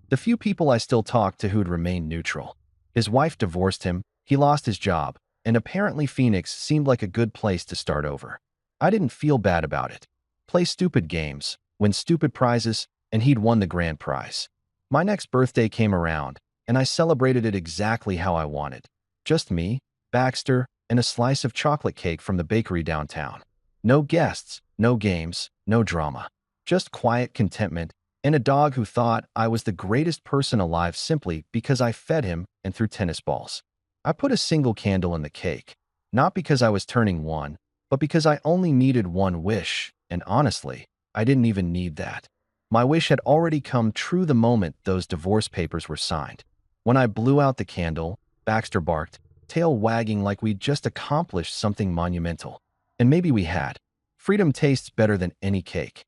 The few people I still talked to who'd remained neutral. His wife divorced him, he lost his job, and apparently Phoenix seemed like a good place to start over. I didn't feel bad about it. Play stupid games, win stupid prizes, and he'd won the grand prize. My next birthday came around, and I celebrated it exactly how I wanted. Just me, Baxter, and a slice of chocolate cake from the bakery downtown. No guests, no games, no drama. Just quiet contentment and a dog who thought I was the greatest person alive simply because I fed him and threw tennis balls. I put a single candle in the cake, not because I was turning one, but because I only needed one wish, and honestly, I didn't even need that. My wish had already come true the moment those divorce papers were signed. When I blew out the candle, Baxter barked, tail wagging like we'd just accomplished something monumental. And maybe we had. Freedom tastes better than any cake.